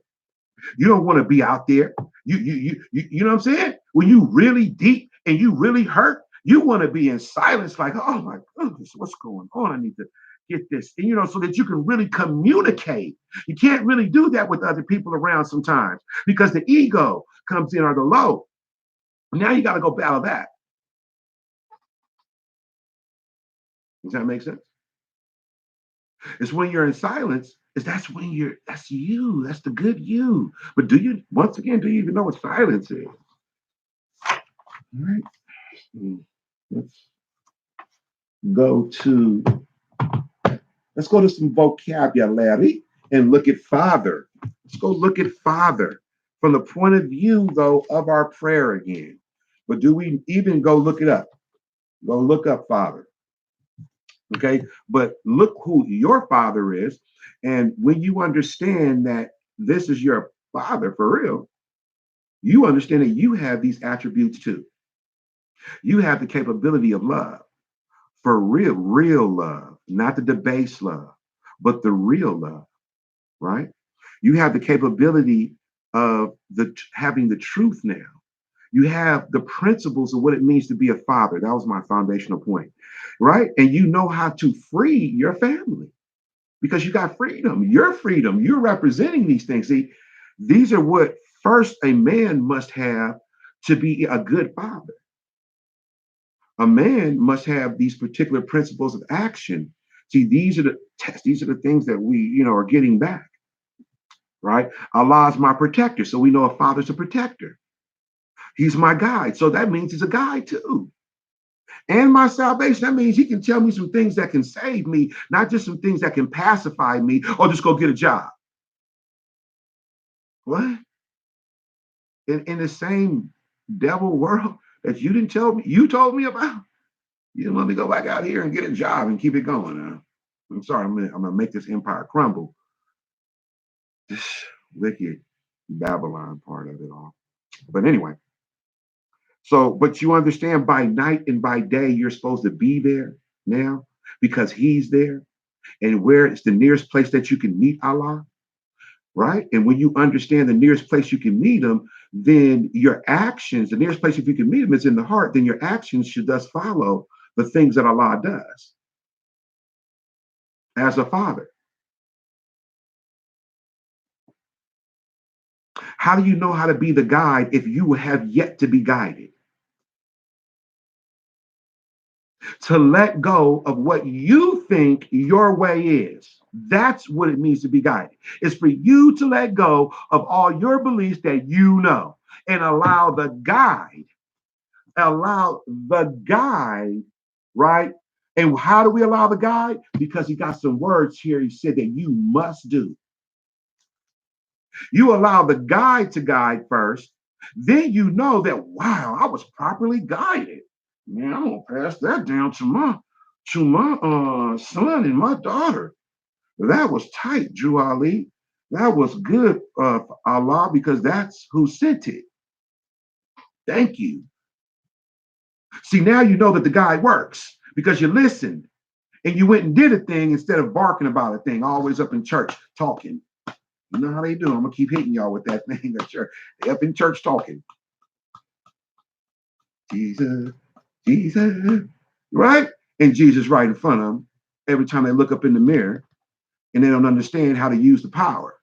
You don't want to be out there. You know what I'm saying? When you really deep and you really hurt, you want to be in silence, like, oh my goodness, what's going on? I need to get this, and, so that you can really communicate. You can't really do that with other people around sometimes because the ego comes in, or the low. Now you got to go battle that. Does that make sense? It's when you're in silence, that's you. That's the good you. But do you even know what silence is? All right. Let's go to some vocabulary and look at Father. Let's go look at Father from the point of view, though, of our prayer again. But do we even go look it up? Go look up Father. Okay, but look who your Father is. And when you understand that this is your Father for real, you understand that you have these attributes too. You have the capability of love, for real love, not the debased love, but the real love, right? You have the capability of having the truth now. You have the principles of what it means to be a father. That was my foundational point, right? And you know how to free your family because you got freedom. Your freedom. You're representing these things. See, these are what first a man must have to be a good father. A man must have these particular principles of action. See, these are the tests. These are the things that we, are getting back, right? Allah is my protector. So we know a father's a protector. He's my guide. So that means he's a guide too. And my salvation, that means he can tell me some things that can save me, not just some things that can pacify me or just go get a job. What? In the same devil world that you told me about? You didn't want me to go back out here and get a job and keep it going, huh? I'm sorry, I'm gonna make this empire crumble. This wicked Babylon part of it all. But anyway, but you understand by night and by day, you're supposed to be there now because he's there. And where is the nearest place that you can meet Allah? Right? And when you understand the nearest place you can meet him, then your actions, the nearest place if you can meet him is in the heart, then your actions should thus follow the things that Allah does as a father. How do you know how to be the guide if you have yet to be guided? To let go of what you think your way is. That's what it means to be guided. It's for you to let go of all your beliefs that you know and allow the guide, right? And how do we allow the guide? Because he got some words here. He said that you must do. You allow the guide to guide first, then you know that, wow, I was properly guided. Man, I'm gonna pass that down to my son and my daughter. That was tight, Drew Ali. That was good, Allah, because that's who sent it. Thank you. See, now you know that the guide works because you listened and you went and did a thing instead of barking about a thing, always up in church talking. You know how they do. I'm gonna keep hitting y'all with that thing at church. They up in church talking. Jesus, Jesus, right? And Jesus right in front of them every time they look up in the mirror and they don't understand how to use the power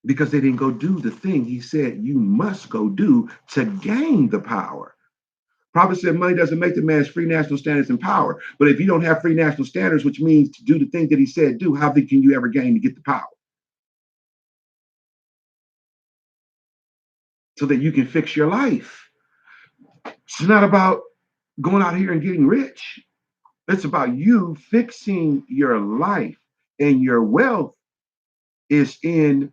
because they didn't go do the thing he said you must go do to gain the power. Prophet said money doesn't make the man's free national standards and power. But if you don't have free national standards, which means to do the thing that he said do, how can you ever gain to get the power? So that you can fix your life. It's not about going out here and getting rich. It's about you fixing your life, and your wealth is in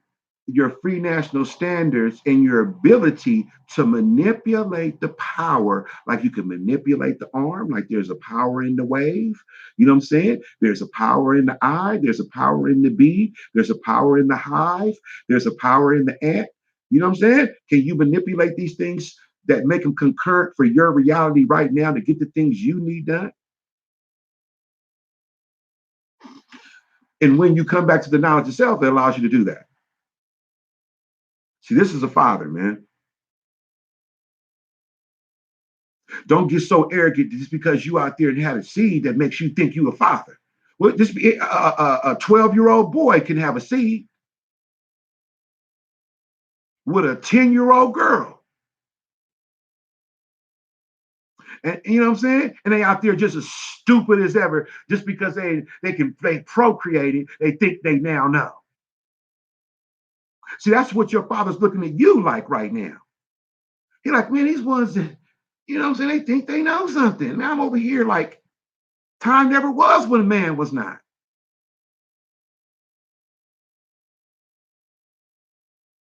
your free national standards and your ability to manipulate the power, like you can manipulate the arm, like there's a power in the wave. You know what I'm saying? There's a power in the eye, there's a power in the bee, there's a power in the hive, there's a power in the ant. You know what I'm saying? Can you manipulate these things that make them concurrent for your reality right now to get the things you need done? And when you come back to the knowledge of self, it allows you to do that. See, this is a father, man. Don't get so arrogant just because you out there and had a seed that makes you think you a father. Well, this a 12-year-old boy can have a seed with a 10-year-old girl. And you know what I'm saying? And they out there just as stupid as ever, just because they procreated, they think they now know. See, that's what your father's looking at you like right now. He's like, man, these ones that, you know what I'm saying, they think they know something. Now I'm over here like time never was when a man was not.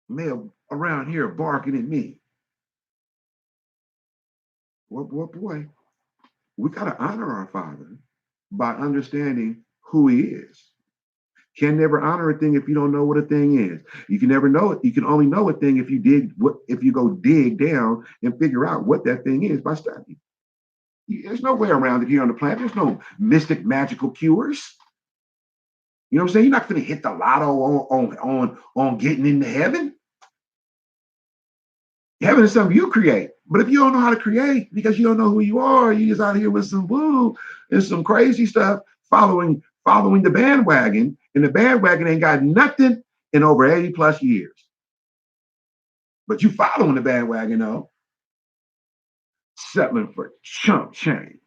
Male around here barking at me. Boy, we got to honor our father by understanding who he is. Can never honor a thing if you don't know what a thing is. You can never know it. You can only know a thing if you go dig down and figure out what that thing is by studying. There's no way around it here on the planet. There's no mystic magical cures. You know what I'm saying? You're not going to hit the lotto on getting into heaven. Heaven is something you create. But if you don't know how to create because you don't know who you are, you just out here with some woo and some crazy stuff following the bandwagon, and the bandwagon ain't got nothing in over 80 plus years. But you following the bandwagon though, settling for chump change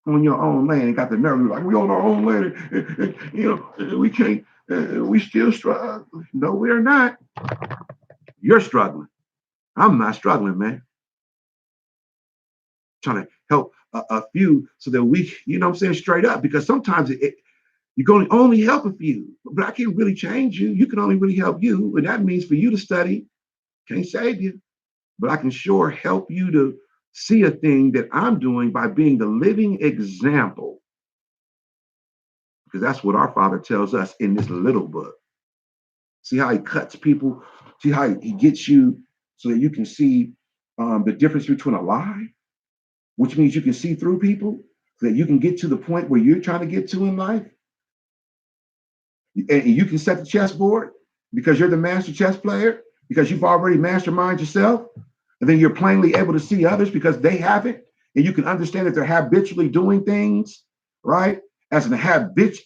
on your own land. Got the nerve like we on our own land. You know, we can't. We still struggle. No, we're not. You're struggling. I'm not struggling, man. Trying to help a few so that we, you know what I'm saying, straight up. Because sometimes you can only help a few, but I can't really change you. You can only really help you. And that means for you to study, can't save you, but I can sure help you to see a thing that I'm doing by being the living example. Because that's what our Father tells us in this little book. See how he cuts people? See how he gets you so that you can see the difference between a lie, which means you can see through people, so that you can get to the point where you're trying to get to in life, and you can set the chessboard because you're the master chess player, because you've already masterminded yourself, and then you're plainly able to see others because they haven't, and you can understand that they're habitually doing things, right? As a habit,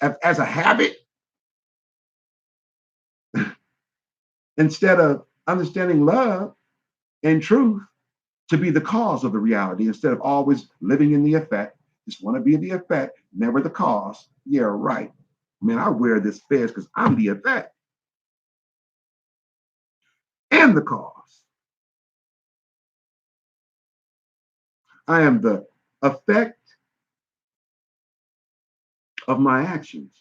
instead of understanding love and truth to be the cause of the reality, instead of always living in the effect. Just want to be the effect, never the cause. Yeah, right. Man, I wear this fez because I'm the effect and the cause. I am the effect of my actions.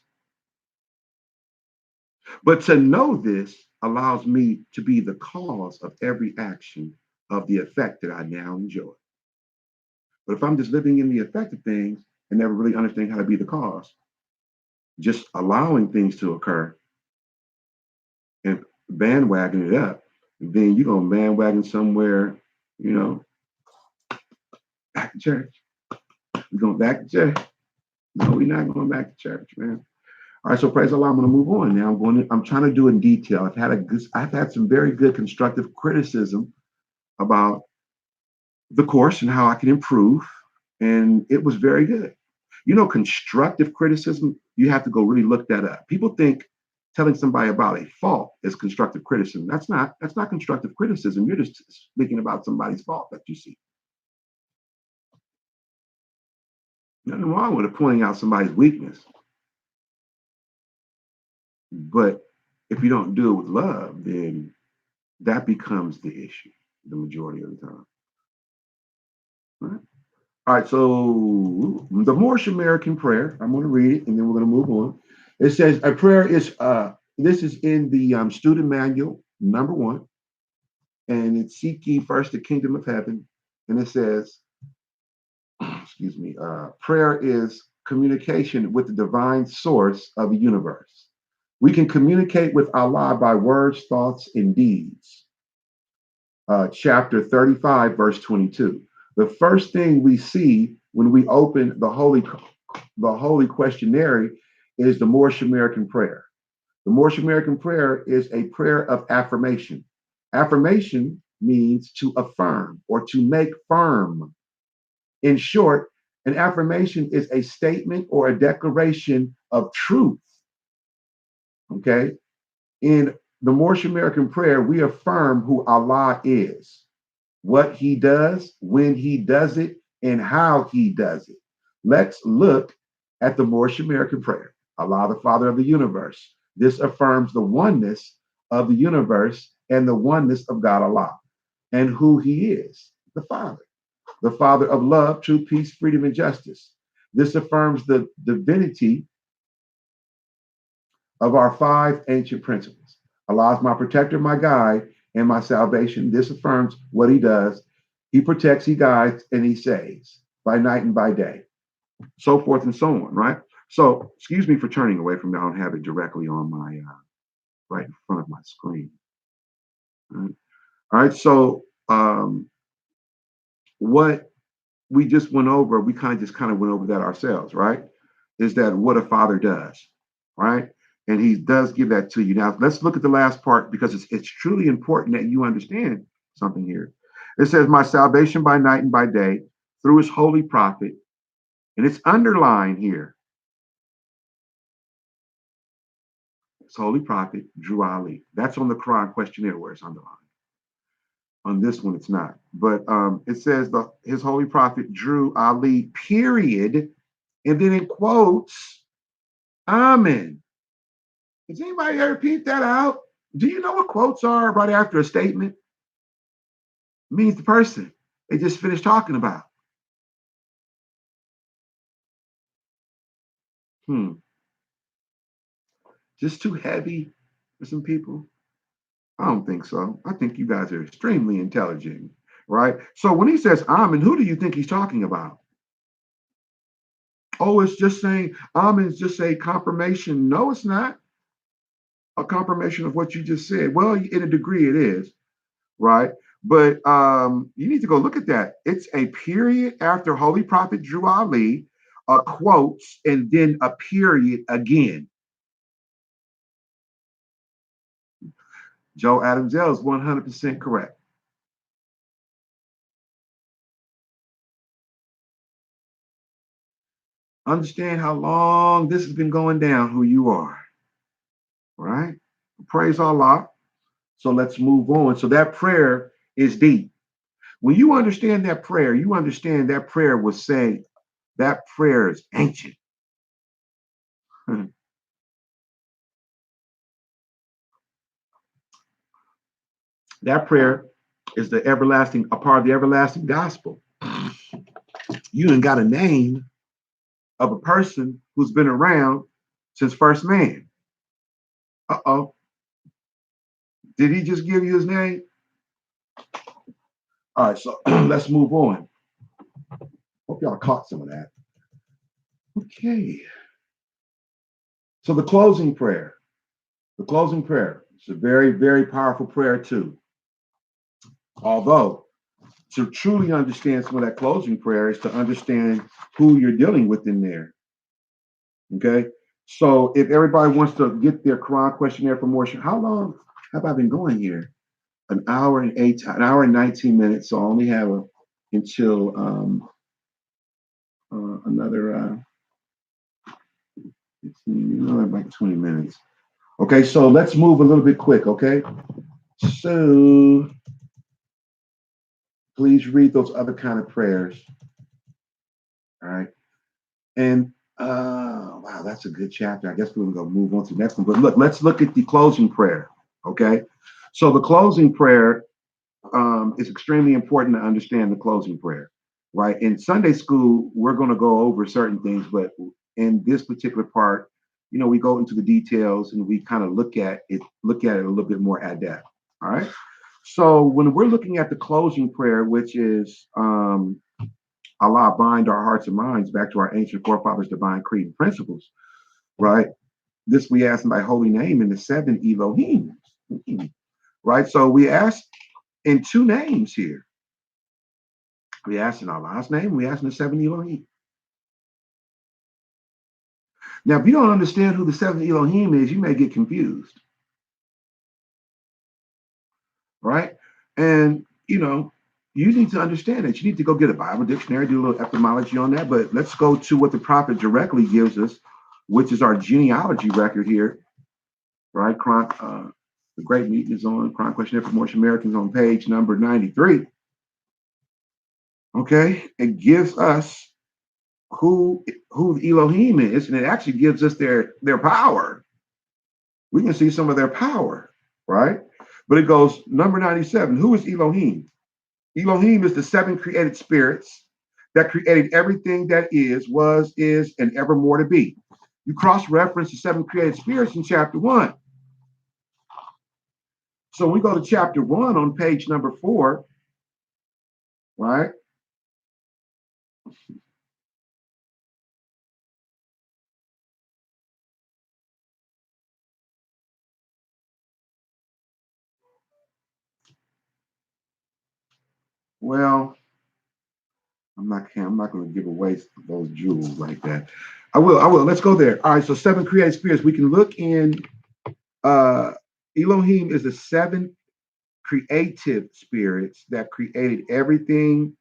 But to know this allows me to be the cause of every action of the effect that I now enjoy. But if I'm just living in the effect of things and never really understanding how to be the cause, just allowing things to occur and bandwagon it up, then you're going to bandwagon somewhere, you know, back to church. We're going back to church. No, we're not going back to church, man. All right, so praise Allah. I'm going to move on now. I'm trying to do in detail. I've had some very good constructive criticism about the course and how I can improve, and it was very good. You know, constructive criticism, you have to go really look that up. People think telling somebody about a fault is constructive criticism. That's not constructive criticism. You're just speaking about somebody's fault that you see. Nothing wrong with pointing out somebody's weakness. But if you don't do it with love, then that becomes the issue the majority of the time. All right, so the Moorish American prayer, I'm going to read it and then we're going to move on. It says a prayer is, this is in the student manual, number 1, and it's seek ye first the kingdom of heaven. And it says, excuse me, prayer is communication with the divine source of the universe. We can communicate with Allah by words, thoughts, and deeds. Chapter 35, verse 22. The first thing we see when we open the holy questionnaire is the Moorish American prayer. The Moorish American prayer is a prayer of affirmation. Affirmation means to affirm or to make firm. In short, an affirmation is a statement or a declaration of truth. Okay? In the Moorish American prayer, we affirm who Allah is, what he does, when he does it, and how he does it. Let's look at the Moorish American prayer. Allah, the Father of the universe. This affirms the oneness of the universe and the oneness of God Allah and who he is, the Father of love, truth, peace, freedom, and justice. This affirms the divinity of our 5 ancient principles. Allah is my protector, my guide, and my salvation. This affirms what he does. He protects, he guides, and he saves by night and by day, so forth and so on, right? So, excuse me for turning away from that. I don't have it directly on my, right in front of my screen. All right, so what we just went over, we kind of went over that ourselves, right? Is that what a father does, right? And he does give that to you. Now, let's look at the last part because it's truly important that you understand something here. It says, my salvation by night and by day through his holy prophet. And it's underlined here. His holy prophet, Drew Ali. That's on the Quran questionnaire where it's underlined. On this one, it's not. But it says his holy prophet, Drew Ali, period. And then in quotes, Amen. Has anybody ever peeped that out? Do you know what quotes are right after a statement? It means the person they just finished talking about. Just too heavy for some people? I don't think so. I think you guys are extremely intelligent, right? So when he says Amen, who do you think he's talking about? Oh, it's just saying Amen is just a confirmation. No, it's not a confirmation of what you just said. Well, in a degree it is, right? But you need to go look at that. It's a period after Holy Prophet Drew Ali, quotes and then a period again. Joe Adams L is 100% correct. Understand how long this has been going down, who you are. Right? Praise Allah. So let's move on. So that prayer is deep. When you understand that prayer, you understand that prayer was saying that prayer is ancient. That prayer is the everlasting, a part of the everlasting gospel. You done got a name of a person who's been around since first man. Uh-oh. Did he just give you his name? All right, so let's move on. Hope y'all caught some of that. Okay. So the closing prayer. The closing prayer. It's a very, very powerful prayer too. Although, to truly understand some of that closing prayer is to understand who you're dealing with in there. Okay. So if everybody wants to get their Quran questionnaire for Moorish, how long have I been going here? An hour and 19 minutes. So I only have until another 15, like 20 minutes. Okay, so let's move a little bit quick, okay? So please read those other kind of prayers. All right. And wow, that's a good chapter. I guess we're gonna move on to the next one. But look, let's look at the closing prayer. Okay. So the closing prayer is extremely important to understand the closing prayer. Right. In Sunday school, we're going to go over certain things, but in this particular part, we go into the details and we kind of look at it a little bit more at depth. All right. So when we're looking at the closing prayer, which is Allah bind our hearts and minds back to our ancient forefathers' divine creed and principles, right? This we ask in thy holy name in the 7 Elohim, right? So we ask in 2 names here. We ask in Allah's name, we ask in the 7 Elohim. Now, if you don't understand who the 7 Elohim is, you may get confused, right? And, you need to understand that. You need to go get a Bible dictionary, do a little etymology on that. But let's go to what the prophet directly gives us, which is our genealogy record here, right? The Great Meeting is on Quran Questionnaire for Moorish Americans on page number 93. Okay, it gives us who Elohim is, and it actually gives us their power. We can see some of their power, right? But it goes number 97. Who is Elohim? Elohim is the 7 created spirits that created everything that is, was, is, and evermore to be. You cross-reference the 7 created spirits in chapter 1. So we go to chapter 1 on page number 4, right? Well, I'm not going to give away those jewels like that. I will. Let's go there. All right. So 7 created spirits. We can look in. Elohim is the 7 creative spirits that created everything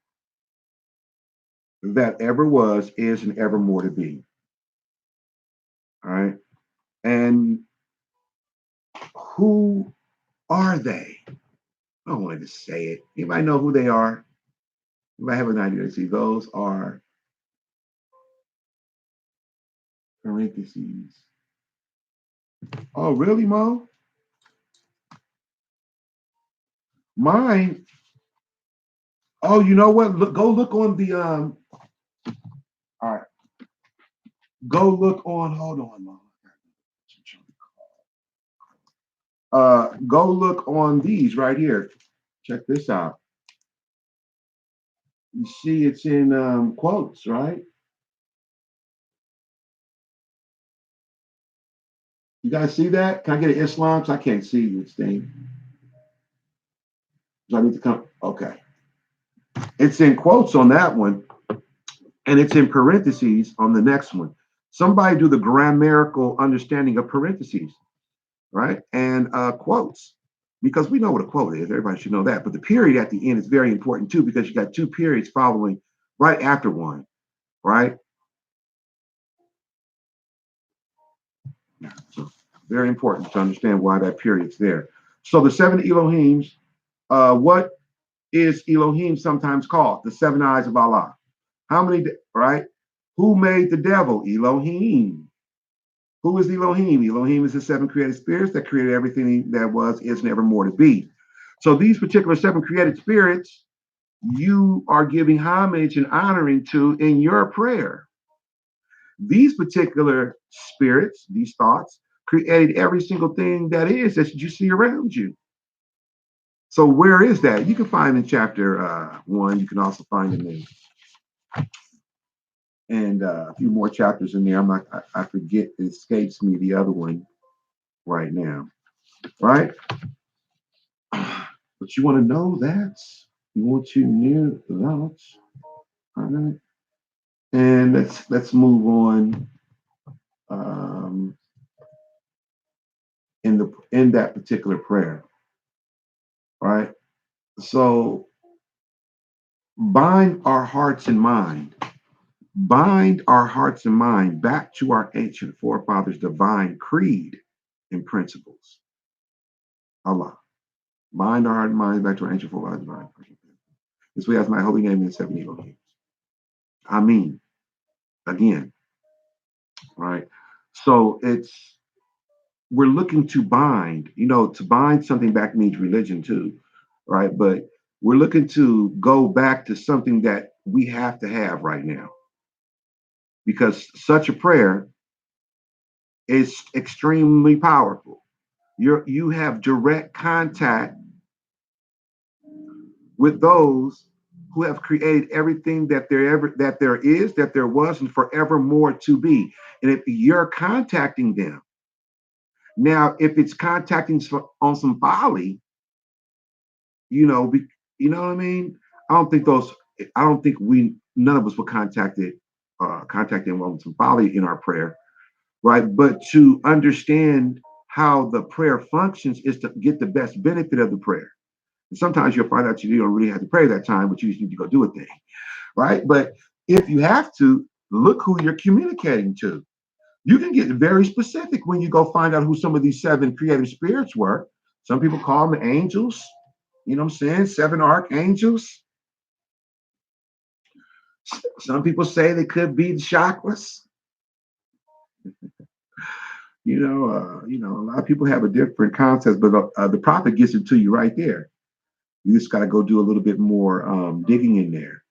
that ever was, is, and evermore to be. All right. And who are they? I don't want to just say it. Anybody know who they are? Anybody have an idea? See, those are parentheses. Oh, really, Mo? Mine. Oh, you know what? Go look on the all right. Go look on. Hold on, Mo. Go look on these right here. Check this out. You see, it's in quotes, right? You guys see that? Can I get an Islam? Because I can't see this thing. Do I need to come? Okay. It's in quotes on that one. And it's in parentheses on the next one. Somebody do the grammatical understanding of parentheses, right? And quotes, because we know what a quote is. Everybody should know that. But the period at the end is very important too, because you got two periods following right after one, right? So very important to understand why that period's there. So the seven Elohims, what is Elohim sometimes called? The seven eyes of Allah. How many, right? Who made the devil? Elohim. Who is Elohim? Elohim is the seven created spirits that created everything that was, is, and ever more to be. So these particular seven created spirits, you are giving homage and honoring to in your prayer. These particular spirits, these thoughts, created every single thing that is that you see around you. So where is that? You can find in chapter 1. You can also find in and a few more chapters in there. I forget, it escapes me the other one right now, right? But you want to know that. You want to know that. All right. And let's move on. In that particular prayer, right? So bind our hearts and mind. Bind our hearts and mind back to our ancient forefathers' divine creed and principles. Allah. Bind our heart and mind back to our ancient forefathers' divine creed. This way, as my holy name in the seven Elohim. Amen. Again, right? So we're looking to bind, to bind something back means religion too, right? But we're looking to go back to something that we have to have right now, because such a prayer is extremely powerful. You have direct contact with those who have created everything that there is, that there was, and forevermore to be. And if you're contacting them, now if it's contacting on some folly, you know what I mean? I don't think those. I don't think none of us were contacting one with some folly in our prayer, right? But to understand how the prayer functions is to get the best benefit of the prayer. And sometimes you'll find out you don't really have to pray that time, but you just need to go do a thing, right? But if you have to, look who you're communicating to. You can get very specific when you go find out who some of these seven creative spirits were. Some people call them angels. You know what I'm saying? Seven archangels. Some people say they could be the chakras. A lot of people have a different concept, but the prophet gives it to you right there. You just got to go do a little bit more digging in there.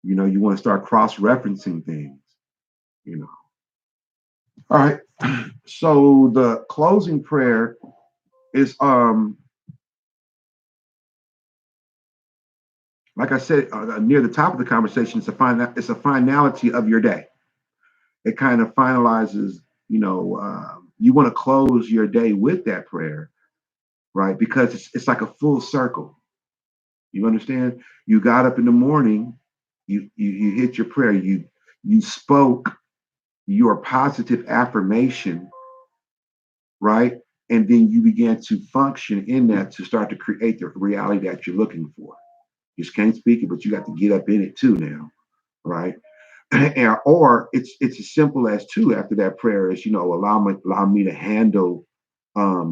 You want to start cross-referencing things. All right. So the closing prayer is like I said near the top of the conversation. It's a finality of your day. It kind of finalizes. You want to close your day with that prayer, right? Because it's like a full circle. You understand? You got up in the morning, you hit your prayer, you spoke your positive affirmation, right? And then you began to function in that to start to create the reality that you're looking for. You just can't speak it, but you got to get up in it too now, right? Or it's as simple as too after that prayer is allow me to handle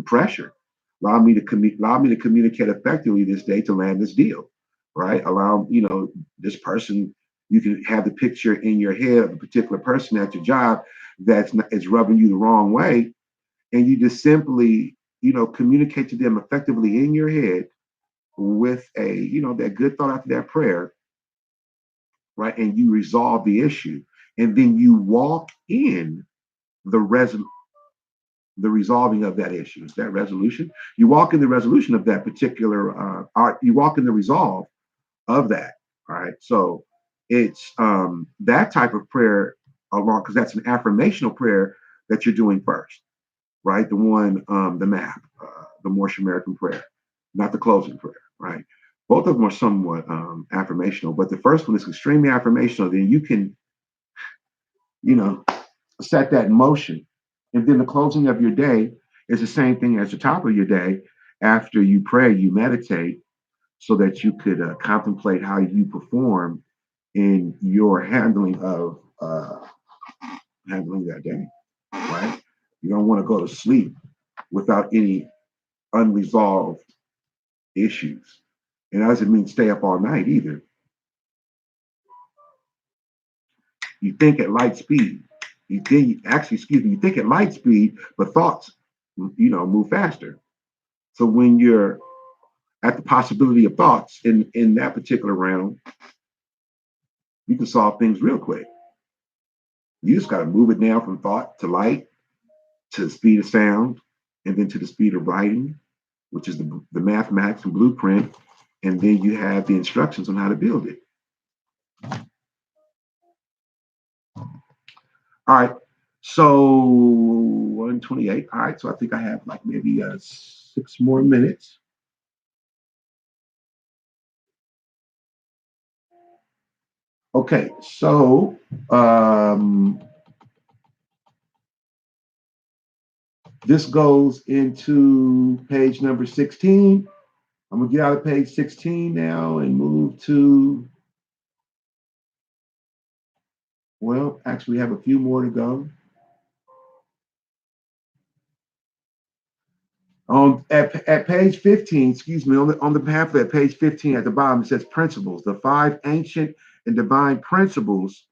pressure, allow me to communicate effectively this day to land this deal, right? Allow this person. You can have the picture in your head of a particular person at your job is rubbing you the wrong way, and you just simply communicate to them effectively in your head with that good thought after that prayer, right? And you resolve the issue, and then you walk in the the resolving of that issue. Is that resolution? You walk in the resolution of that particular you walk in the resolve of that. All right. So it's that type of prayer along, because that's an affirmational prayer that you're doing first, right? The one, the map, the Moorish American prayer, not the closing prayer, right? Both of them are somewhat affirmational, but the first one is extremely affirmational. Then you can set that in motion. And then the closing of your day is the same thing as the top of your day. After you pray, you meditate so that you could contemplate how you perform in your handling that day, right? You don't want to go to sleep without any unresolved issues. And that doesn't mean stay up all night either. You think at light speed. You think at light speed, but thoughts, move faster. So when you're at the possibility of thoughts in that particular realm, you can solve things real quick. You just got to move it down from thought to light to the speed of sound, and then to the speed of writing, which is the mathematics and blueprint. And then you have the instructions on how to build it. All right. So 128. All right. So I think I have like maybe 6 more minutes. Okay. So this goes into page number 16. I'm going to get out of page 16 now and move to, well, actually, we have a few more to go. At page 15, excuse me, on the pamphlet, page 15 at the bottom, it says principles, the 5 ancient and divine principles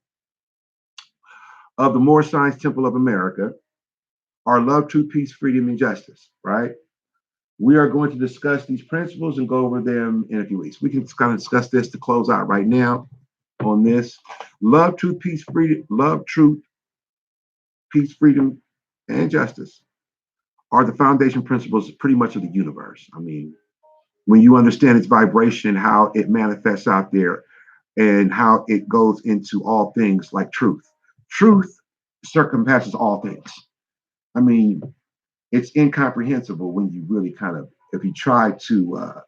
of the Moorish Science Temple of America are love, truth, peace, freedom, and justice, right? We are going to discuss these principles and go over them in a few weeks. We can kind of discuss this to close out right now on this. Love, truth, peace, freedom, and justice are the foundation principles pretty much of the universe. I mean, when you understand its vibration, how it manifests out there, and how it goes into all things like truth. Truth circumpasses all things. I mean, it's incomprehensible when you really if you try to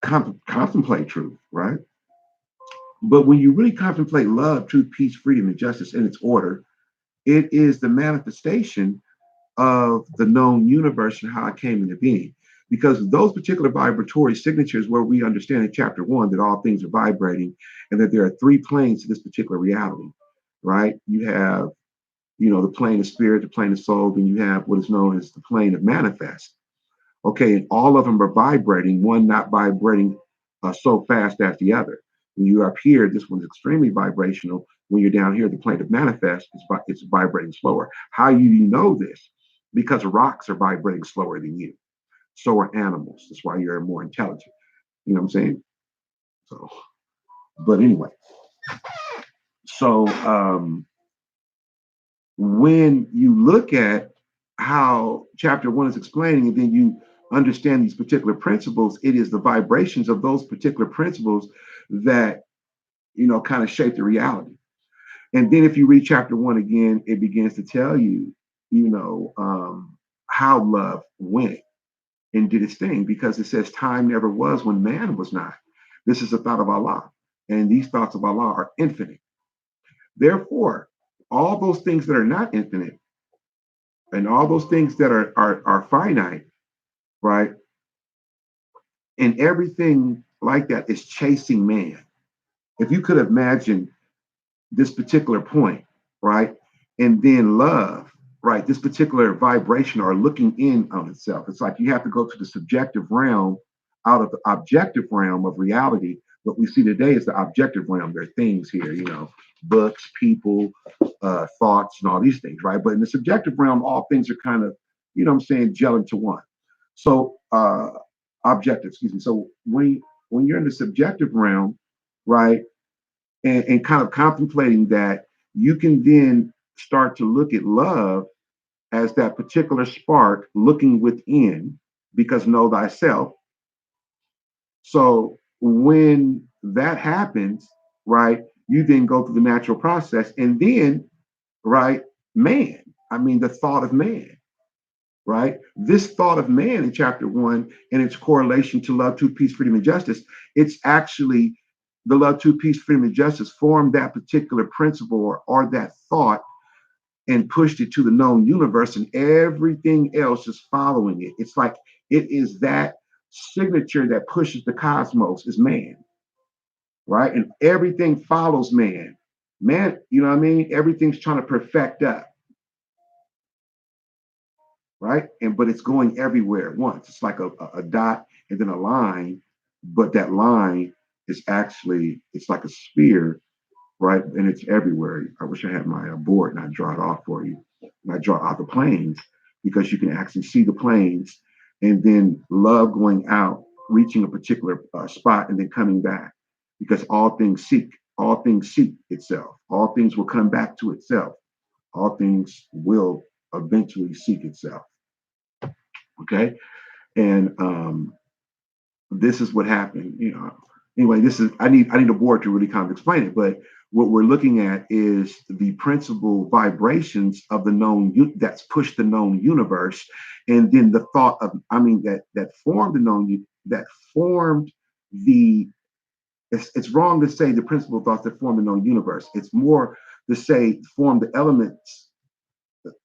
contemplate truth, right? But when you really contemplate love, truth, peace, freedom, and justice in its order, it is the manifestation of the known universe and how it came into being. Because those particular vibratory signatures, where we understand in chapter 1 that all things are vibrating and that there are 3 planes to this particular reality, right? You have, the plane of spirit, the plane of soul, then you have what is known as the plane of manifest. Okay, and all of them are vibrating, one not vibrating so fast as the other. When you're up here, this one's extremely vibrational. When you're down here, the plane of manifest, it's vibrating slower. How do you know this? Because rocks are vibrating slower than you. So are animals. That's why you're more intelligent. You know what I'm saying? So, but anyway. So when you look at how chapter 1 is explaining, and then you understand these particular principles, it is the vibrations of those particular principles that, kind of shape the reality. And then if you read chapter 1 again, it begins to tell you, how love went and did its thing, because it says time never was when man was not. This is the thought of Allah. And these thoughts of Allah are infinite. Therefore, all those things that are not infinite and all those things that are finite, right? And everything like that is chasing man. If you could imagine this particular point, right? And then love, right? This particular vibration or looking in on itself. It's like you have to go to the subjective realm out of the objective realm of reality. What we see today is the objective realm. There are things here, books, people, thoughts, and all these things, right? But in the subjective realm, all things are kind of, gelling to one. So objective, excuse me. So when you're in the subjective realm, right, and kind of contemplating that, you can then start to look at love as that particular spark looking within, because know thyself. So when that happens, right, you then go through the natural process, and then, right, man, I mean, the thought of man, right? This thought of man in chapter 1 and its correlation to love, truth, peace, freedom, and justice, it's actually the love, truth, peace, freedom, and justice formed that particular principle or that thought and pushed it to the known universe, and everything else is following it. It's like it is that signature that pushes the cosmos is man, right? And everything follows man. Man, you know what I mean? Everything's trying to perfect that, right? And but it's going everywhere at once. It's like a dot and then a line, but that line is actually it's like a sphere, right? And it's everywhere. I wish I had my board and I draw it off for you. And I draw out the planes because you can actually see the planes, and then love going out, reaching a particular spot, and then coming back. Because all things seek itself. All things will come back to itself. All things will eventually seek itself. Okay, and this is what happened. Anyway, this is I need a board to really kind of explain it, but what we're looking at is the principal vibrations of the known that's pushed the known universe, and then the thought of that formed the known that formed the. It's wrong to say the principal thoughts that form the known universe. It's more to say form the elements,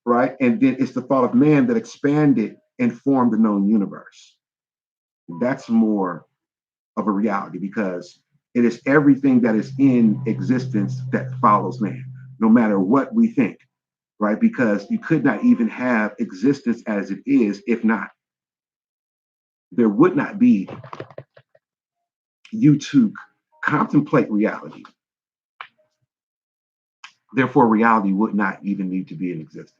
right? And then it's the thought of man that expanded and formed the known universe. That's more of a reality because it is everything that is in existence that follows man, no matter what we think, right? Because you could not even have existence as it is if not. There would not be you to contemplate reality. Therefore, reality would not even need to be in existence.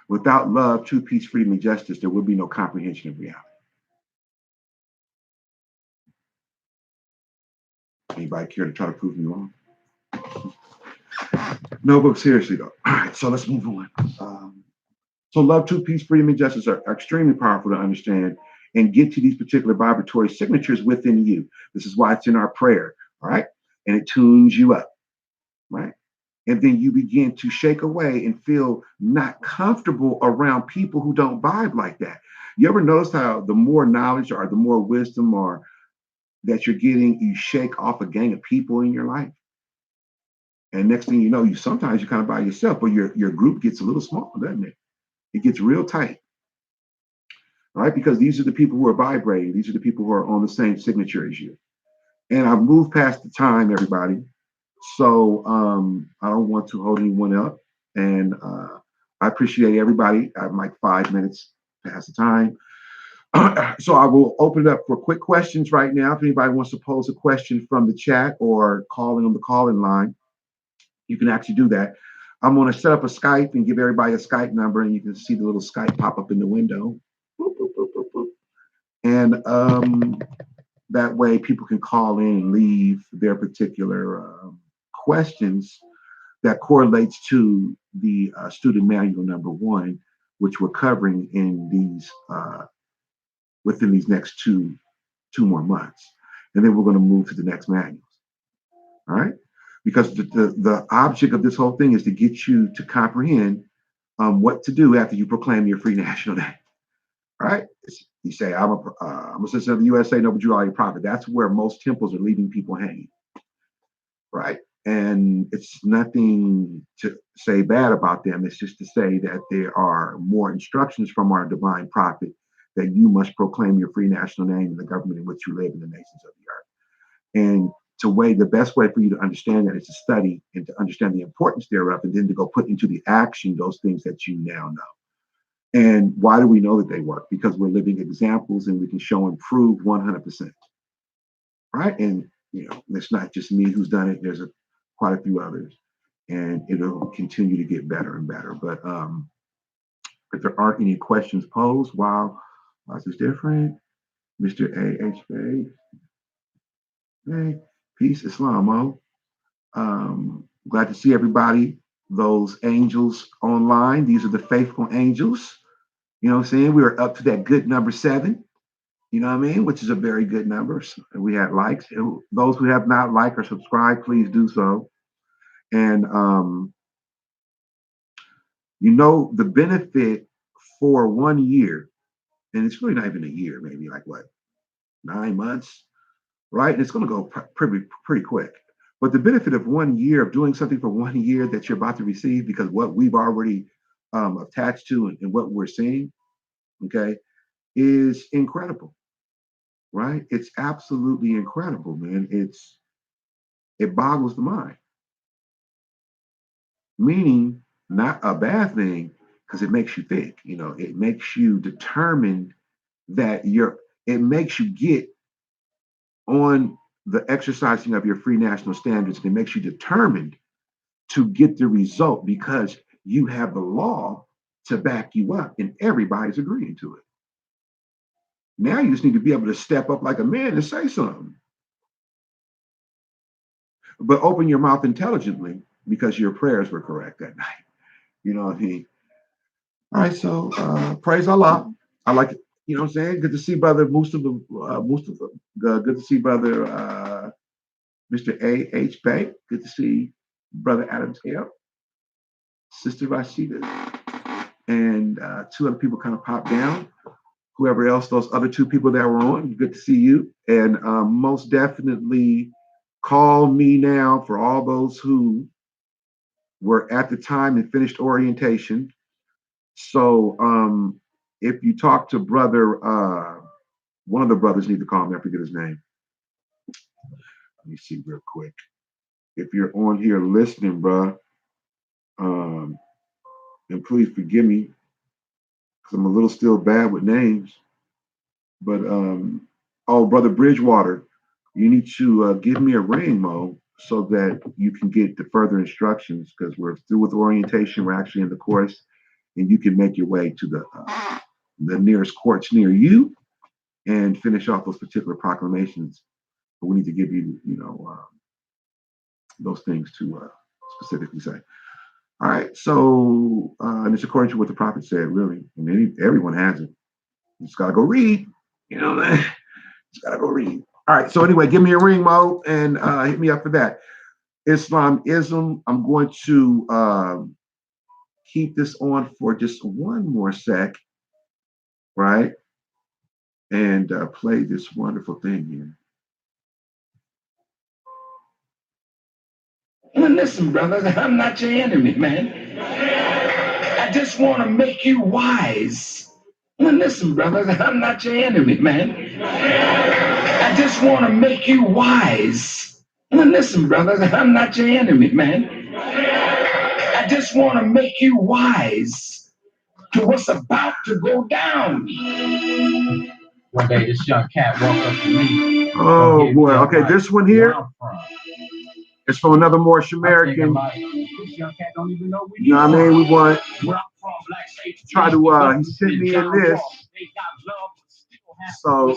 Without love, truth, peace, freedom, and justice, there would be no comprehension of reality. Anybody care to try to prove me wrong? No, but seriously though. All right, so let's move on. So love, truth, peace, freedom, and justice are extremely powerful to understand and get to these particular vibratory signatures within you. This is why it's in our prayer, all right? And it tunes you up, right? And then you begin to shake away and feel not comfortable around people who don't vibe like that. You ever notice how the more knowledge or the more wisdom or that you're getting, you shake off a gang of people in your life? And next thing you know, you sometimes you're kind of by yourself, but your group gets a little small, doesn't it? It gets real tight, right? Because these are the people who are vibrating. These are the people who are on the same signature as you. And I've moved past the time, everybody. So I don't want to hold anyone up. And I appreciate everybody. I'm like 5 minutes past the time. So I will open it up for quick questions right now. If anybody wants to pose a question from the chat or calling on the call-in line, you can actually do that. I'm going to set up a Skype and give everybody a Skype number, and you can see the little Skype pop up in the window. Boop, boop, boop, boop, boop. And that way people can call in and leave their particular questions that correlates to the student manual number 1, which we're covering in these within these next two more months. And then we're going to move to the next manuals. All right. Because the object of this whole thing is to get you to comprehend what to do after you proclaim your free national name. All right. You say, I'm a citizen of the USA, no, but you are a prophet. That's where most temples are leaving people hanging. Right. And it's nothing to say bad about them. It's just to say that there are more instructions from our divine prophet that you must proclaim your free national name in the government in which you live in the nations of the earth. And the best way for you to understand that is to study and to understand the importance thereof, and then to go put into the action those things that you now know. And why do we know that they work? Because we're living examples and we can show and prove 100%. Right. And, it's not just me who's done it. There's quite a few others, and it'll continue to get better and better. But if there aren't any questions posed, wow, this is different. Mr. AHA, hey, peace, Islamo. Glad to see everybody. Those angels online. These are the faithful angels. You know what I'm saying? We are up to that good number 7. You know what I mean? Which is a very good number. We had likes. Those who have not liked or subscribed, please do so. And the benefit for 1 year, and it's really not even a year, maybe like what, 9 months right? And it's going to go pretty quick. But the benefit of 1 year of doing something for 1 year that you're about to receive, because what we've already attached to and what we're seeing, okay, is incredible, right? It's absolutely incredible, man. It boggles the mind. Meaning, not a bad thing, because it makes you think. It makes you determined that it makes you get on the exercising of your free national standards, and it makes you determined to get the result because you have the law to back you up and everybody's agreeing to it. Now you just need to be able to step up like a man and say something. But open your mouth intelligently because your prayers were correct that night. You know what I mean? All right, so praise Allah. I like it. You know what I'm saying? Good to see brother Mustafa. Good to see brother Mr. A.H. Good to see brother Adam Taylor, sister Rashida, and two other people kind of popped down. Whoever else, those other two people that were on, good to see you. And most definitely call me now for all those who were at the time and finished orientation. So if you talk to brother, one of the brothers need to call me. I forget his name. Let me see real quick. If you're on here listening, bro, and please forgive me because I'm a little still bad with names. But brother Bridgewater, you need to give me a ring, Mo, so that you can get the further instructions because we're through with orientation. We're actually in the course, and you can make your way to the nearest courts near you and finish off those particular proclamations. But we need to give you, those things to specifically say. All right, so and it's according to what the prophet said, really. I mean, everyone has it. You just gotta go read. You know, man. Just gotta go read. All right. So anyway, give me a ring, Mo, and hit me up for that. Islamism. I'm going to keep this on for just one more sec, right? And play this wonderful thing here. Well, listen, brothers, I'm not your enemy, man. I just want to make you wise. Well, listen, brothers, I'm not your enemy, man. I just want to make you wise. Well, listen, brothers, I'm not your enemy, man. I just want to make you wise to what's about to go down. One day, this young cat walked up to me. Oh boy! Okay, this one here. It's from another Moorish American. You know what I mean? We want to try to he sent me in this. So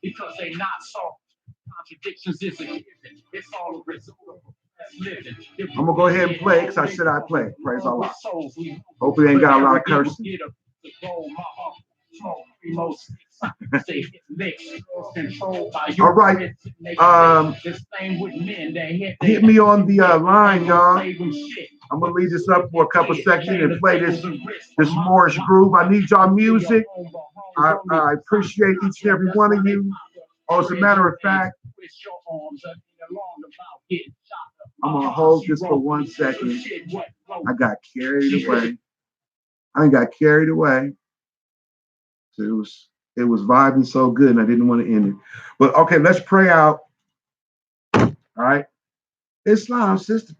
because they not soft contradictions is a given. It's all a result of living. I'm gonna go ahead and play because I said I'd play. Praise Allah. Hopefully they ain't got a lot of cursing. All right. Hit me on the line, y'all. I'm gonna leave this up for a couple seconds and play this Moorish groove. I need y'all music. I appreciate each and every one of you. Oh, as a matter of fact, I'm gonna hold this for 1 second. I got carried away. So it was vibing so good, and I didn't want to end it. But okay, let's pray out. All right, Islam, sister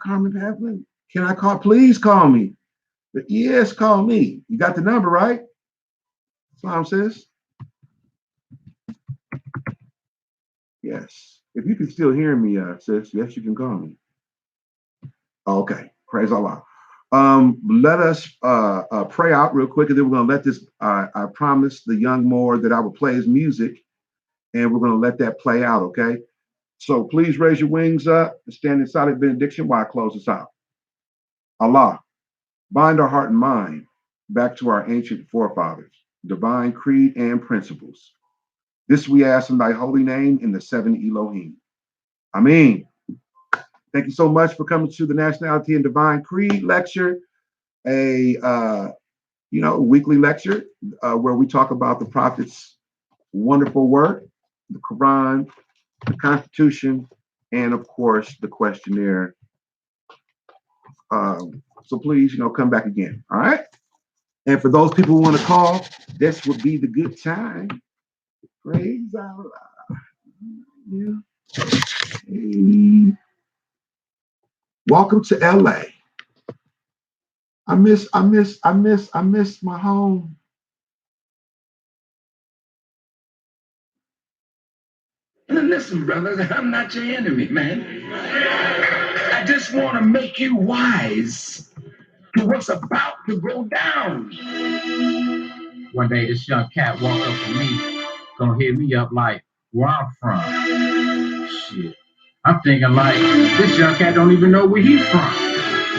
Carmen Pavlin, can I call? Please call me. Yes, call me. You got the number, right? Islam sis. Yes. If you can still hear me, sis, yes, you can call me. Okay. Praise Allah. Let us pray out real quick, and then we're going to let this, I promised the young Moor that I would play his music, and we're going to let that play out, okay? So please raise your wings up and stand in silent benediction while I close this out. Allah, bind our heart and mind back to our ancient forefathers, divine creed and principles. This we ask in thy holy name in the 7 Elohim. Ameen. Thank you so much for coming to the Nationality and Divine Creed lecture, a weekly lecture where we talk about the Prophet's wonderful work, the Quran, the Constitution, and of course the questionnaire. So please, come back again. All right. And for those people who want to call, this would be the good time. Praise Allah. Yeah. Hey. Welcome to LA. I miss my home. And listen, brothers, I'm not your enemy, man. I just want to make you wise to what's about to go down. One day this young cat walked up to me, gonna hit me up like, where I'm from. Shit. I'm thinking like, this young cat don't even know where he's from.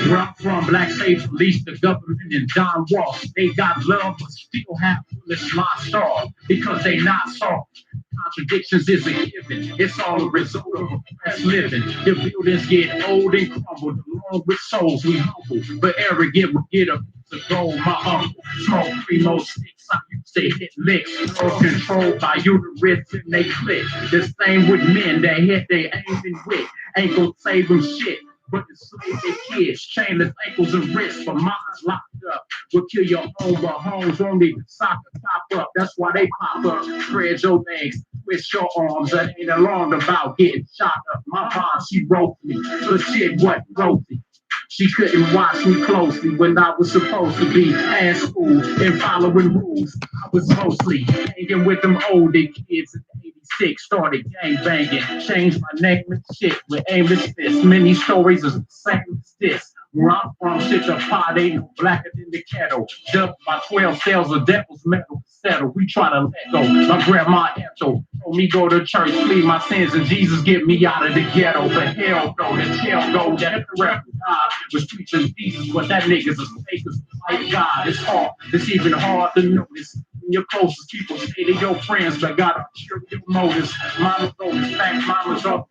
Where I'm from, black state police, the government, and John Walsh. They got love, but still have foolish lost stars because they not soft. Contradictions is a given. It's all a result of oppressed living. The buildings get old and crumbled, along with souls we humble. But arrogant will get a piece of gold. My uncle smoke primo sticks. I used to hit licks. All controlled by uterus and they click. The same with men that hit they aiming with. Ain't gonna save them shit. But enslave their kids, chainless ankles and wrists for minds locked up. Will kill your own, but homes only soccer top up. That's why they pop up. Spread your legs, twist your arms. That ain't alarmed about getting shot up. My mom, she wrote me. So shit, what wrote me? She couldn't watch me closely when I was supposed to be at school and following rules. I was mostly hanging with them older kids in '86, started gang banging, changed my name and shit with aimless fists. Many stories are the same as this. Where I'm from, shit's a pot, ain't no blacker than the kettle. Dubbed by 12 cells of devil's metal to settle. We try to let go. My grandma Ethel told me go to church, plead my sins, and Jesus get me out of the ghetto. But hell no, the hell no, that the rebel God was preaching Jesus, but that nigga's a fake as like God. It's hard, it's even hard to notice. When your closest people say they're your friends, but God, I'm your motives. Mama's always back, mama's up.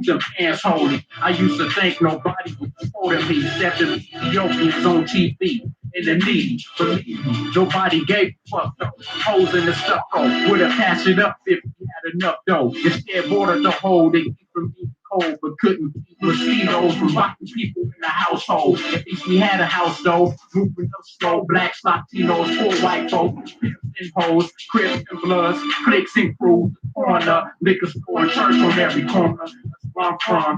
Them hands holy. I used to think nobody was supporting me except the Ethiopians on TV in the need. Believe me, nobody gave a fuck though. Holes in the stucco would have passed it up if we had enough dough. Instead, bordered the hole they keep from being cold, but couldn't keep mosquitoes from biting people in the household. At least we had a house though, moving up slow. Blacks, Latinos, poor white folks, and hoes, Crips and Bloods, cliques and crews, corner, liquor store, and church on every corner. Where I'm from.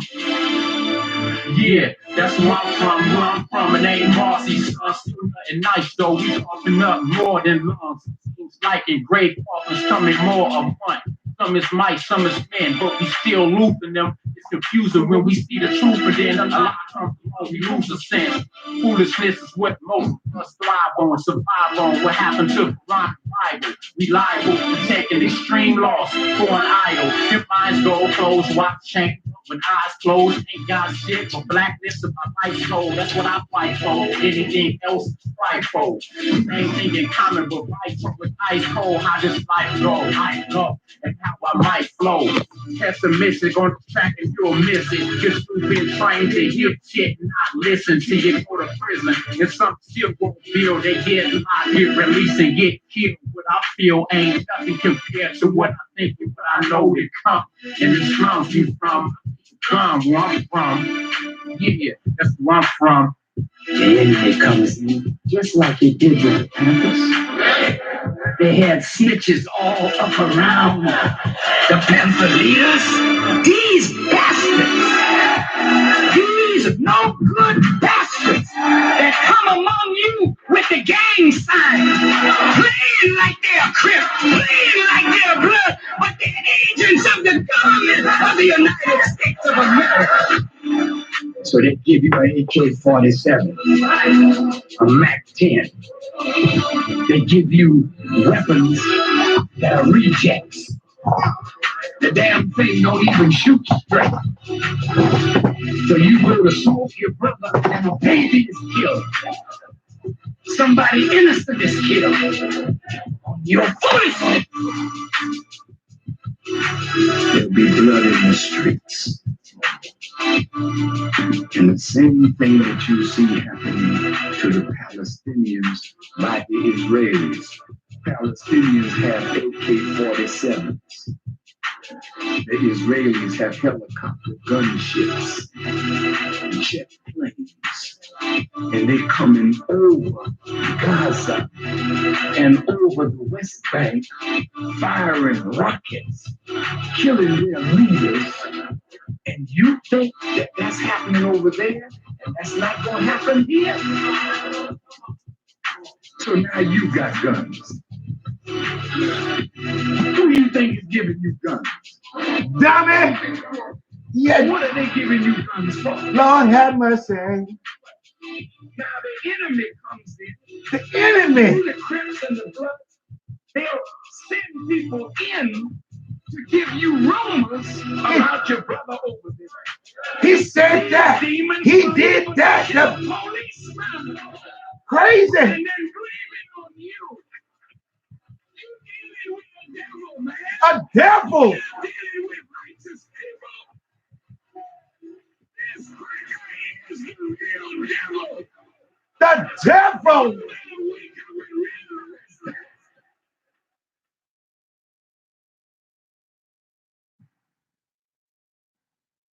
Yeah, that's where I'm from. Where I'm from, it ain't Marcy. Son, still nothing nice though. We coughing up more than lungs. Seems like in grade coffins coming more a month. Some is mice, some is men, but we still looping them. It's confusing when we see the truth, but then a lot comes along, we lose a sense. Foolishness is what most of us thrive on, survive on. What happened to Quran Bible? We liable to take an extreme loss for an idol. If minds go closed, watch change. When eyes closed, ain't got shit but blackness of my life soul. That's what I fight for. Anything else is frightful. Same thing in common, but life with ice cold. How does life go? I know, and how I might flow. Pessimistic on the track and you'll miss it. Just you've been trained to hear shit and not listen till you go to prison. And some still won't feel they get locked, get released and get killed. What I feel ain't nothing compared to what I think and what I know to come. And the slums you from. Where I'm from. Yeah, that's where I'm from. The enemy comes in just like he did with the Panthers. They had snitches all up around the Panther leaders. These bastards, these no good bastards that come among you with the gang signs, playing like they're Crip, playing like they're blood, but they're agents of the government of the United States of America. So they give you an AK-47, a MAC-10. They give you weapons that are rejects. The damn thing don't even shoot straight. So you go to assault your brother and a baby is killed. Somebody innocent is killed. You're foolishness. There'll be blood in the streets. And the same thing that you see happening to the Palestinians by the Israelis. Palestinians have AK-47s. The Israelis have helicopter gunships, jet planes, and they coming over Gaza and over the West Bank, firing rockets, killing their leaders. And you think that that's happening over there, and that's not going to happen here? So now you got guns. Who do you think is giving you guns? Dummy! Yeah. What are they giving you guns for? Lord have mercy. Now the enemy comes in. The enemy. Through the Crips and the Bloods, they'll send people in to give you rumors about your brother over there. He said that. He did that. The policeman. Crazy. And then blaming on you. You dealing with the devil, man. A devil. You're dealing with righteous people. This is the real devil. The devil.